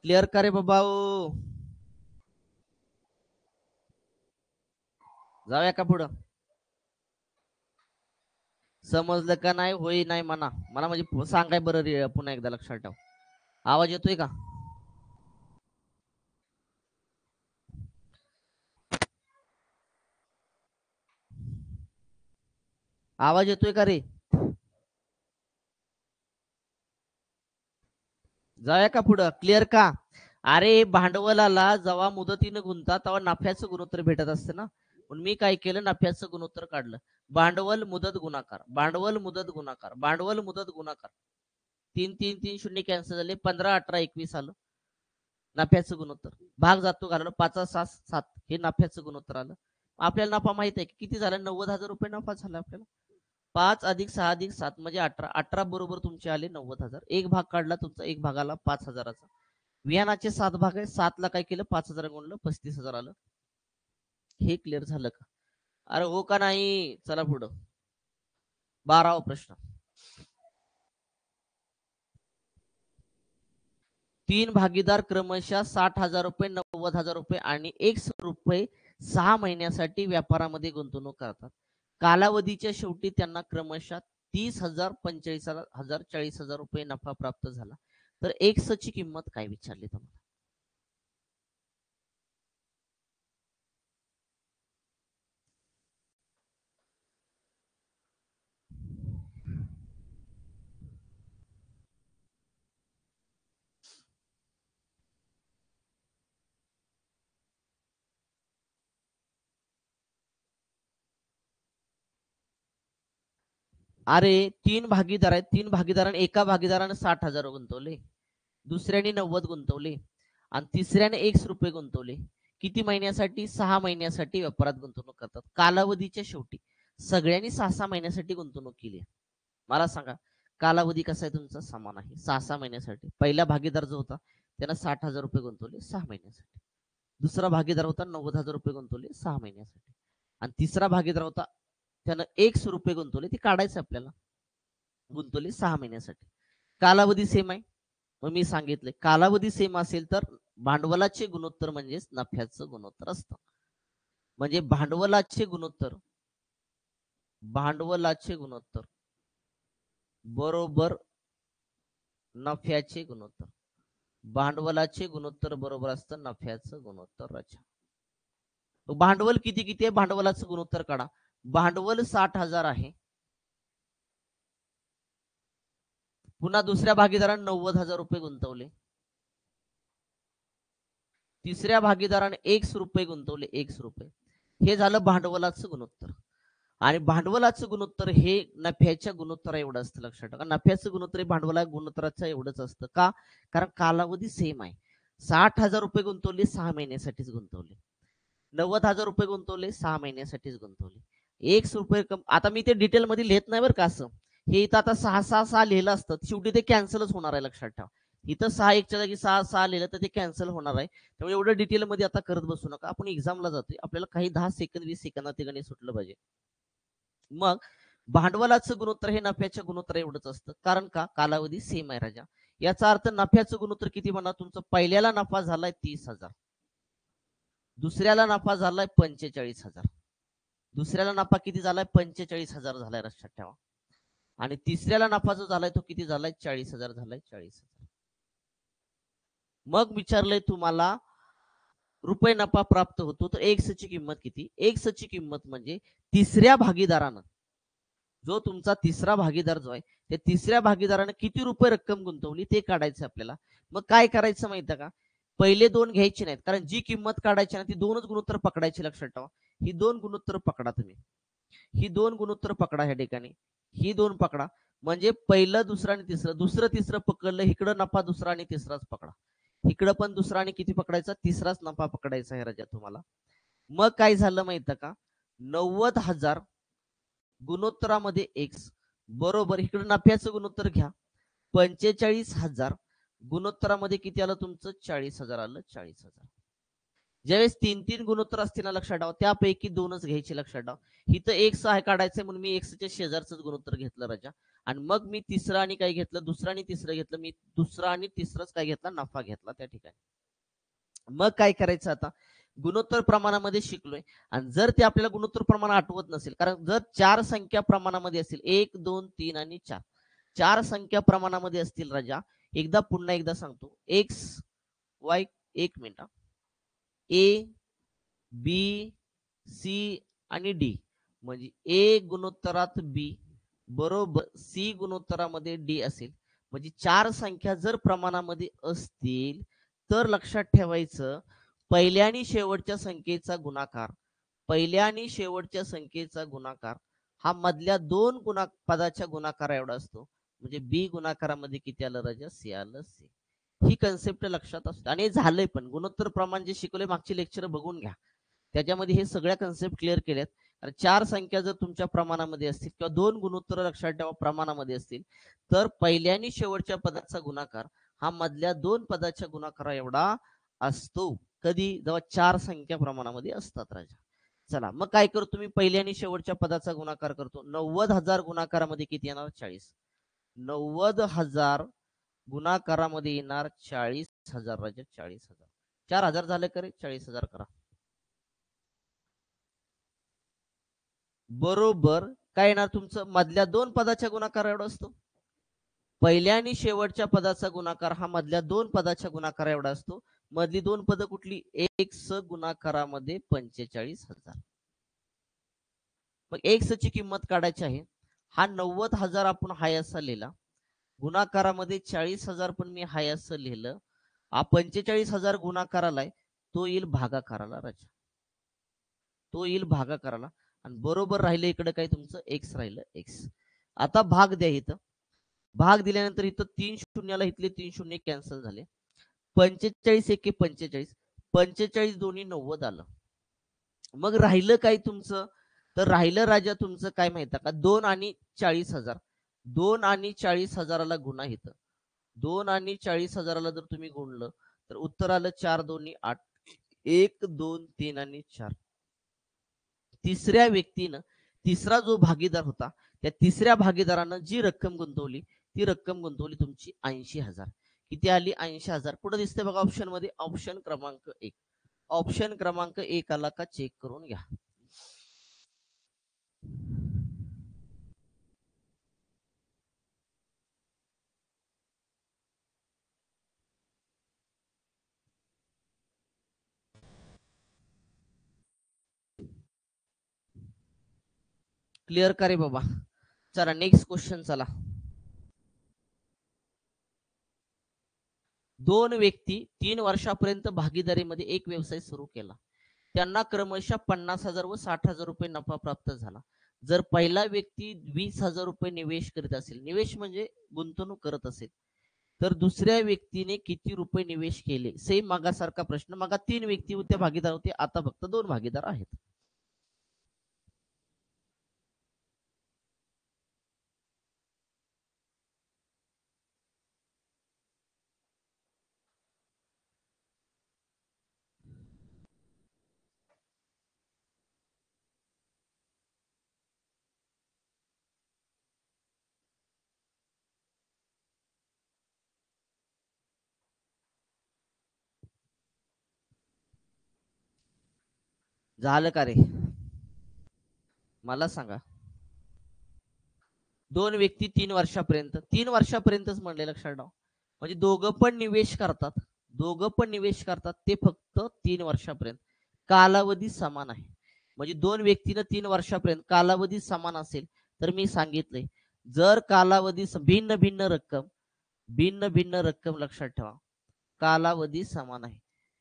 क्लिअर का रे बाबा? जाऊया का पुढं? समजलं का नाही? होई नाही म्हणा. मला म्हणजे सांगाय बरं पुन्हा एकदा लक्षात ठेव. आवाज येतोय का? आवाज येतोय का रे? जाऊया का पुढं? क्लिअर का? अरे भांडवलाला जेव्हा मुदतीनं गुंततात तेव्हा नफ्याचं गुणोत्तर भेटत असतं ना. पण मी काय केलं? नफ्याचं गुणोत्तर काढलं. भांडवल मुदत गुणाकार, भांडवल मुदत गुणाकार, भांडवल मुदत गुणाकार. 3 3 3 शून्य कॅन्सल झाले. 15 18 21 आलं नफ्याचं गुणोत्तर. भाग जातो घालवलं 5 6 7 हे नफ्याचं गुणोत्तर आलं. आपल्याला नफा माहित आहे किती झाला? 90,000 रुपये नफा झाला आपल्याला. 5 अधिक 6 अधिक 7 म्हणजे 18. 18 बरोबर तुमचे आले 90,000. एक भाग काढला तुमचा, एक भागाला 5,000चा. विहानाचे 7 भाग आहे. 7 ला काय केलं? 5,000 गुणलं 35,000 आलं. हे क्लिअर झालं का? अरे हो का नाही? चला पुढं. 12वा प्रश्न. 3 भागीदार क्रमशः 60,000 रुपये, 90,000 रुपये आणि ₹1 6 महिन्यासाठी व्यापारामध्ये गुंतवणूक करतात. कालावधीच्या शेवटी त्यांना क्रमशः 30,000, 45,000, 40,000 रुपये नफा प्राप्त झाला. तर एक्स ची किंमत काय विचारली तुम्हाला? अरे 3 भागीदार आहेत, 3 भागीदाराने एका भागीदाराने 60,000 गुंतवले, दुसऱ्याने 90 गुंतवले आणि तिसऱ्याने ₹X गुंतवले. किती महिन्यासाठी? 6 महिन्यासाठी व्यापारात गुंतवणूक करतात. कालावधीच्या शेवटी सगळ्यांनी 6-6 महिन्यासाठी गुंतवणूक केली. मला सांगा कालावधी कसा आहे तुमचा? समान आहे, 6-6 महिन्यासाठी. पहिला भागीदार जो होता त्यानं ₹60,000 गुंतवले 6 महिन्यासाठी. दुसरा भागीदार होता ₹90,000 गुंतवले 6 महिन्यासाठी आणि तिसरा भागीदार होता त्यानं ₹X गुंतवले, ते काढायचं आपल्याला. गुंतवले 6 महिन्यासाठी. कालावधी सेम आहे. मग मी सांगितले कालावधी सेम असेल तर भांडवलाचे गुणोत्तर म्हणजेच नफ्याचं गुणोत्तर असतं. म्हणजे भांडवलाचे गुणोत्तर बरोबर नफ्याचे गुणोत्तर. भांडवलाचे गुणोत्तर बरोबर असतं नफ्याचं गुणोत्तर. अच्छा, भांडवल किती किती आहे? भांडवलाचं गुणोत्तर काढा. भांडवल 60,000 आहे. पुन्हा दुसऱ्या भागीदाराने ₹90,000 गुंतवले. तिसऱ्या भागीदाराने ₹X गुंतवले, ₹X. हे झालं भांडवलाचं गुणोत्तर. आणि भांडवलाचं गुणोत्तर हे नफ्याच्या गुणोत्तरा एवढं असतं. लक्षात ठेवा, नफ्याचं गुणोत्तर हे भांडवला गुणोत्तराचं एवढंच असतं. का? कारण कालावधी सेम आहे. ₹60,000 गुंतवले 6 महिन्यासाठीच गुंतवले, ₹90,000 गुंतवले 6 महिन्यासाठीच गुंतवले. ₹X आता मी ते डिटेल मध्ये लिहित नाही बरं का. असं हे इथं आता 6-6-6 लिहिलं असतं, शेवटी ते कॅन्सलच होणार आहे. लक्षात ठेवा, इथं 6-1च्या जागी 6-6 लिहिलं तर ते कॅन्सल होणार आहे. त्यामुळे एवढं डिटेल मध्ये आता करत बसू नका. आपण एक्झामला जातोय, आपल्याला काही 10 सेकंद 20 सेकंदात ते गणित सुटलं पाहिजे. मग भांडवलाचं गुणोत्तर हे नफ्याच्या गुणोत्तर एवढंच असतं. कारण का? कालावधी सेम आहे राजा. याचा अर्थ नफ्याचं गुणोत्तर किती म्हणा? तुमचं पहिल्याला नफा झालाय 30,000, दुसऱ्याला नफा झालाय 45,000, दुसऱ्याला नफा किती झालाय? 45,000 झालाय. लक्षात ठेवा. आणि तिसऱ्याला नफा जो झालाय तो किती झालाय? 40,000 झालाय. 40,000. मग विचारलंय तुम्हाला रुपये नफा प्राप्त होतो तर X ची किंमत किती? X ची किंमत म्हणजे तिसऱ्या भागीदारानं, जो तुमचा तिसरा भागीदार जो आहे त्या तिसऱ्या भागीदाराने किती रुपये रक्कम गुंतवली ते काढायचं आपल्याला. मग काय करायचं माहिती का? पहिले दोन घ्यायचे नाहीत, कारण जी किंमत काढायची ना ती दोनच गुणोत्तर पकडायची. लक्षात ठेवा, ही दोन गुणोत्तर पकडा तुम्ही, ही दोन गुणोत्तर पकडा ह्या ठिकाणी, ही दोन पकडा. म्हणजे पहिलं दुसरं आणि तिसरं, दुसरं तिसरं पकडलं, इकडं नफा दुसरा आणि तिसराच पकडा, इकडं पण दुसरा आणि किती पकडायचा? तिसराच नफा पकडायचा आहे राजा तुम्हाला. मग काय झालं माहित का? 90,000 गुणोत्तरामध्ये X बरोबर इकडे नफ्याचं गुणोत्तर घ्या, 45,000 गुणोत्तरामध्ये किती आलं तुमचं? 40,000 आलं. 40,000. ज्यावेळेस 3-3 गुणोत्तर असतील ना, लक्षात ठेवा, त्यापैकी दोनच घ्यायचे. लक्षात ठेवा, इथं X आहे काढायचंय म्हणून मी X च्या शेजारच गुणोत्तर घेतलं राजा. आणि मग मी तिसरं आणि काय घेतलं? दुसरं आणि तिसरं घेतलं. मी दुसरं आणि तिसरंच काय घेतला? नफा घेतला त्या ठिकाणी. मग काय करायचं आता? गुणोत्तर प्रमाणामध्ये शिकलोय आणि जर ते आपल्याला गुणोत्तर प्रमाण आठवत नसेल, कारण जर चार संख्या प्रमाणामध्ये असतील 1, 2, 3 आणि 4, चार संख्या प्रमाणामध्ये असतील राजा, पुन्हा एकदा सांगतो, X Y, एक मिनिट, A B C आणि D, म्हणजे A गुणोत्तरात B बरोबर C गुणोत्तरामध्ये D असेल. म्हणजे चार संख्या जर प्रमाणामध्ये असतील तर लक्षात ठेवायचं, पहिल्या आणि शेवटच्या संख्येचा गुणाकार, पहिल्या आणि शेवटच्या संख्येचा गुणाकार हा मधल्या दोन पदाच्या गुणाकारा एवढा असतो. म्हणजे B गुणाकारामध्ये किती आलं राजा? C आलं. C. ही कन्सेप्ट लक्षात असते आणि झालंय पण. गुणोत्तर प्रमाण जे शिकवले मागचे लेक्चर बघून घ्या, त्याच्यामध्ये हे सगळ्या कन्सेप्ट क्लिअर केल्यात. चार संख्या जर तुमच्या प्रमाणामध्ये असतील किंवा दोन गुणोत्तर लक्षात ठेवा प्रमाणामध्ये असतील तर पहिल्या आणि शेवटच्या पदाचा गुणाकार हा मधल्या दोन पदाच्या गुणाकारा एवढा असतो. कधी? जेव्हा चार संख्या प्रमाणामध्ये असतात राजा. चला मग काय करतो मी? पहिल्या आणि शेवटच्या पदाचा गुणाकार करतो. 90,000 गुणाकारामध्ये किती येणार? 40. 90,000 गुणाकारामध्ये येणार 40,000 राजा. 40,000. 4,000 झाले करे, 40,000 करा. बरोबर काय येणार तुमचं? मधल्या दोन पदाच्या गुणाकार एवढा असतो. पहिल्या आणि शेवटच्या पदाचा गुणाकार हा मधल्या दोन पदाच्या गुणाकार एवढा असतो. मधली दोन पद कुठली? X गुणाकारामध्ये 45,000. मग X ची किंमत काढायची आहे. हा 90,000 आपण हाय असा लिहिला, गुणाकारामध्ये 40,000 पण मी हाय असं लिहिलं. हा 45,000 गुणाकाराला तो येईल भागाकाराला राजा, तो येईल भागाकाराला. आणि बरोबर राहिलं इकडे काय तुमचं? X राहिलं. X. आता भाग द्या इथं. भाग दिल्यानंतर इथं 3 शून्याला इथले 3 शून्य कॅन्सल झाले. 45 एके 45, 45 दोन्ही 90 आलं. मग राहिलं काय तुमचं? तर राहिलं राजा तुमचं काय माहिती का? 2 आणि 40,000. 2 आणि 40,000ला गुणा इथं. 2 आणि 40,000ला जर तुम्ही गुणलं तर उत्तर आलं 4 दोन्ही 8. 1 2 3 आणि 4. तिसऱ्या व्यक्तीनं, तिसरा जो भागीदार होता, त्या तिसऱ्या भागीदारानं जी रक्कम गुंतवली, ती रक्कम गुंतवली तुमची 80,000. किती आली? 80,000. कुठं दिसते बघा ऑप्शन मध्ये? ऑप्शन क्रमांक 1. ऑप्शन क्रमांक 1 आला का चेक करून घ्या. क्लिअर का रे बाबा? चला नेक्स्ट क्वेश्चन चला. दोन व्यक्ती 3 वर्षापर्यंत भागीदारीमध्ये एक व्यवसाय सुरू केला. त्यांना क्रमशः 50,000 व 60,000 रुपये नफा प्राप्त झाला. जर पहिला व्यक्ती 20,000 रुपये निवेश करीत असेल, निवेश म्हणजे गुंतवणूक करत असेल, तर दुसऱ्या व्यक्तीने किती रुपये निवेश केले? सेम मागासारखा प्रश्न. मागा 3 व्यक्ती होते, भागीदार होते, आता फक्त 2 भागीदार आहेत. झालं का रे? मला सांगा. 2 व्यक्ती 3 वर्षापर्यंतच म्हणले, लक्षात ठेवा. म्हणजे दोघं पण निवेश करतात. दोघं पण निवेश करतात, ते फक्त 3 वर्षापर्यंत. कालावधी समान आहे. म्हणजे 2 व्यक्तीनं 3 वर्षापर्यंत कालावधी समान असेल तर मी सांगितलंय, जर कालावधी भिन्न भिन्न भिन्न रक्कम, लक्षात ठेवा, कालावधी समान आहे.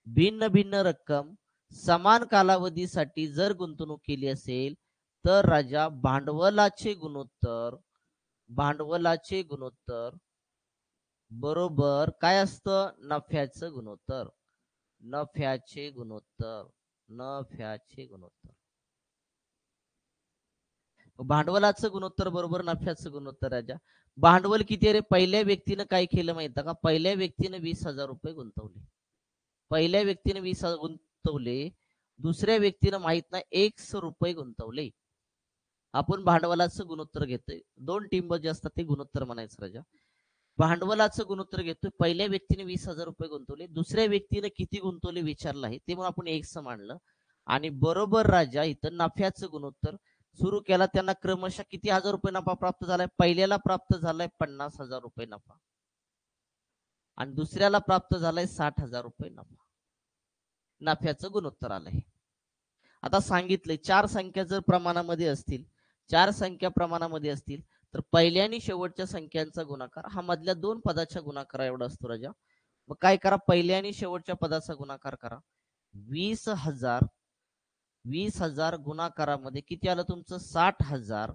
भिन्न भिन्न रक्कम समान कालावधीसाठी जर गुंतवणूक केली असेल तर राजा भांडवलाचे गुणोत्तर बरोबर काय असतं? नफ्याचं गुणोत्तर. नफ्याचे गुणोत्तर. नफ्याचे गुणोत्तर. भांडवलाचं गुणोत्तर बरोबर नफ्याचं गुणोत्तर राजा. भांडवल किती रे? पहिल्या व्यक्तीनं काय केलं माहिती का? पहिल्या व्यक्तीनं 20,000 रुपये गुंतवले. पहिल्या व्यक्तीने 20,000 गुंतवले. दुसऱ्या व्यक्तीनं माहित नाही 100 रुपये गुंतवले. आपण भांडवलाचं गुणोत्तर घेतोय. 2 टिंब जे असतात ते गुणोत्तर म्हणायचं राजा. भांडवलाचं गुणोत्तर घेतोय. पहिल्या व्यक्तीने 20,000 रुपये गुंतवले. दुसऱ्या व्यक्तीने किती गुंतवले विचारलं आहे, ते म्हणून आपण 100 मानलं. आणि बरोबर राजा इथं नफ्याचं गुणोत्तर सुरू केला. त्यांना क्रमशः किती हजार रुपये नफा प्राप्त झालाय? पहिल्याला प्राप्त झालाय 50,000 रुपये नफा आणि दुसऱ्याला प्राप्त झालाय 60,000 रुपये नफा. नफ्याचं गुणोत्तर आलंय. आता सांगितलंय 4 संख्या जर प्रमाणामध्ये असतील, 4 संख्या प्रमाणामध्ये असतील, तर पहिल्या आणि शेवटच्या संख्यांचा गुणाकार हा मधल्या 2 पदाच्या गुणाकारा एवढा असतो राजा. मग काय करा? पहिल्या आणि शेवटच्या पदाचा गुणाकार करा. 20,000 20,000 गुणाकारामध्ये किती आलं तुमचं? 60,000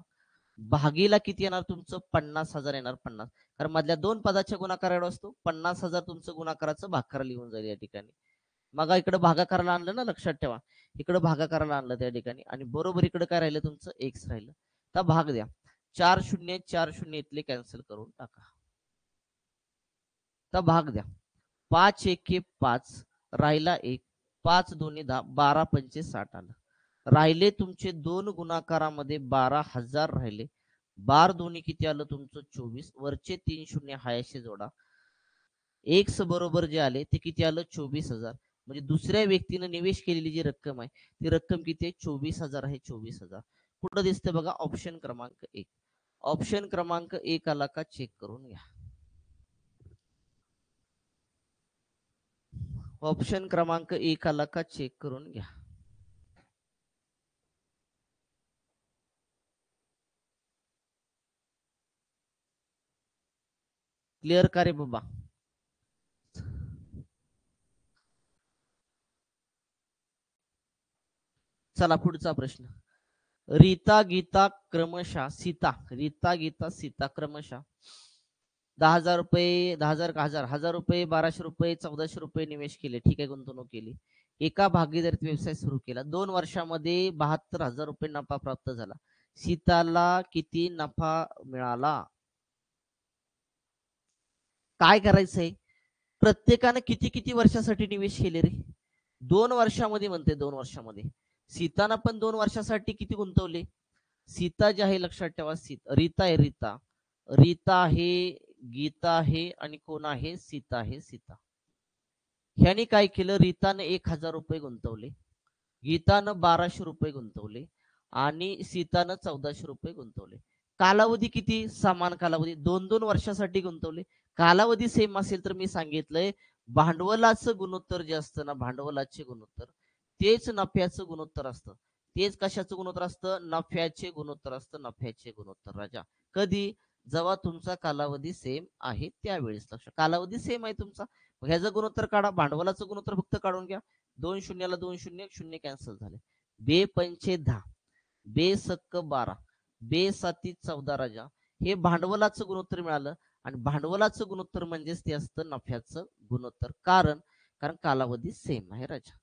भागीला किती येणार तुमचं? 50,000 येणार. 50, कारण मधल्या 2 पदाच्या गुणाकार एवढा असतो. 50,000 तुमचं गुणाकाराचं भागाकार लिहून जाईल या ठिकाणी. मग इकडे भागाकाराला आणलं ना, लक्षात ठेवा. इकडे भागाकाराला आणलं त्या ठिकाणी आणि बरोबर इकडे काय राहिलं तुमचं? एक्स राहिलं. तर भाग द्या. 4 शून्य इथले कॅन्सल करून टाका. तर भाग द्या. 5 एके 5 राहिला 1. 5 दोन्ही 10. 12 पंचे 60 आलं. राहिले तुमचे 2 गुणाकारामध्ये 12,000 राहिले. 12 दोन्ही किती आलं तुमचं? 24. वरचे 3 शून्य हायाशी जोडा. एक्स बरोबर जे आले ते किती आलं? 24,000. म्हणजे दुसऱ्या व्यक्तीनं निवेश केलेली जी रक्कम आहे ती रक्कम किती आहे? 24,000 आहे. 24,000 कुठं दिसते बघा? ऑप्शन क्रमांक 1. ऑप्शन क्रमांक 1 आला का चेक करून घ्या. ऑप्शन क्रमांक 1 आला का चेक करून घ्या. क्लिअर का रे बाबा? चला पुढचा प्रश्न. रीता गीता क्रमशः सीता, रीता गीता सीता क्रमशः 10,000 रुपये, 10,000 हजार, 1,000 रुपये, 1,200 रुपये, 1,400 रुपये निवेश केले. ठीक आहे, गुंतवणूक केली. एका भागीदारीत व्यवसाय सुरू केला. 2 वर्षामध्ये 72,000 रुपये नफा प्राप्त झाला. सीताला किती नफा मिळाला? काय करायचंय? प्रत्येकानं किती किती वर्षासाठी निवेश केले रे? 2 वर्षामध्ये म्हणते, 2 वर्षामध्ये. सीताना पण 2 वर्षासाठी किती गुंतवले? सीता जे आहे लक्षात ठेवा, रीता आहे, रीता. रीता आहे, गीता आहे आणि कोण आहे? सीता आहे, सीता. ह्याने काय केलं? रीताने 1,000 रुपये गुंतवले, गीतानं 1,200 रुपये गुंतवले आणि सीतानं 1,400 रुपये गुंतवले. कालावधी किती? समान कालावधी, 2-2 वर्षासाठी गुंतवले. कालावधी सेम असेल तर मी सांगितलंय भांडवलाचं गुणोत्तर जे असतं ना, भांडवलाचे गुणोत्तर तेच नफ्याचं गुणोत्तर असतं. तेच कशाचं गुणोत्तर असतं? नफ्याचे गुणोत्तर असतं, नफ्याचे गुणोत्तर राजा. कधी? जेव्हा तुमचा कालावधी सेम आहे त्यावेळेस. लक्ष, कालावधी सेम आहे तुमचा, ह्याचं गुणोत्तर काढा, भांडवलाचं गुणोत्तर फक्त काढून घ्या. 2 शून्याला 2 शून्य, शून्य कॅन्सल झाले. 2 पंचे 10, 2 सक्क 12, 2 साती 14 राजा. हे भांडवलाचं गुणोत्तर मिळालं आणि भांडवलाचं गुणोत्तर म्हणजेच ते असतं नफ्याचं गुणोत्तर. कारण कारण कालावधी सेम आहे राजा.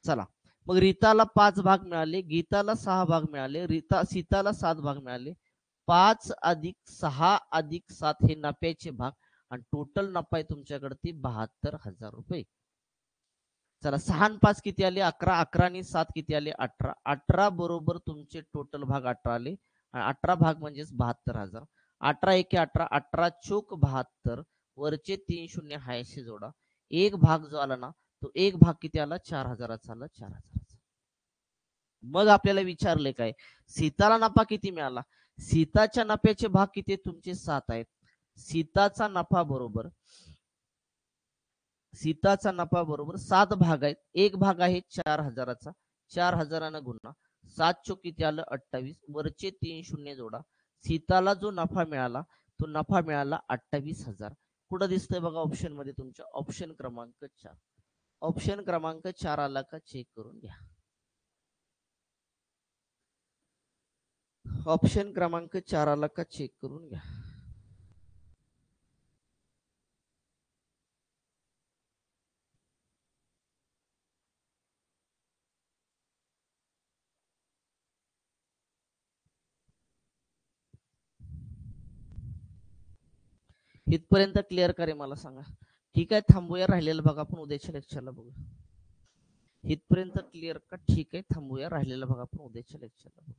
चला, मग रीताला 5 भाग मिळाले, गीताला 6 भाग मिळाले, सीताला 7 भाग मिळाले. 5+6+7 हे नफ्याचे भाग आणि टोटल नफा आहे तुमच्याकडे ती 72,000 रुपये. चला, 6 आणि 5 किती आले? 11. 11 आणि 7 किती आले? 18. 18 बरोबर तुमचे टोटल भाग 18 आले. 18 भाग म्हणजेच 72,000. 18 एके 18, 18 चोक 72, वरचे 3 शून्य हायशी जोडा. एक भाग जो आला ना, तो एक भाग किती आला? 4,000चा आला, 4,000. मग आपल्याला विचारले काय? सीताला नफा किती मिळाला? सीताच्या नफ्याचे भाग किती? तुमचे 7 आहेत. सीताचा नफा बरोबर, सीताचा नफा बरोबर 7 भाग आहेत. एक भाग आहे 4,000चा, 4,000 गुणा 7 चोक किती आलं? 28, वरचे 3 शून्य जोडा. सीताला जो नफा मिळाला तो नफा मिळाला 28,000. कुठं दिसतंय बघा ऑप्शन मध्ये तुमच्या? ऑप्शन क्रमांक 4. ऑप्शन क्रमांक 4 आला का चेक करून घ्या. ऑप्शन क्रमांक 4 आला का चेक करून घ्या. इथपर्यंत क्लिअर करे मला सांगा. ठीक आहे, थांबूया, राहिलेलं बघा आपण उद्याच्या लेक्चरला बघू. इथपर्यंत क्लिअर का? ठीक आहे, थांबूया, राहिलेलं बघा आपण उद्याच्या लेक्चरला बघू.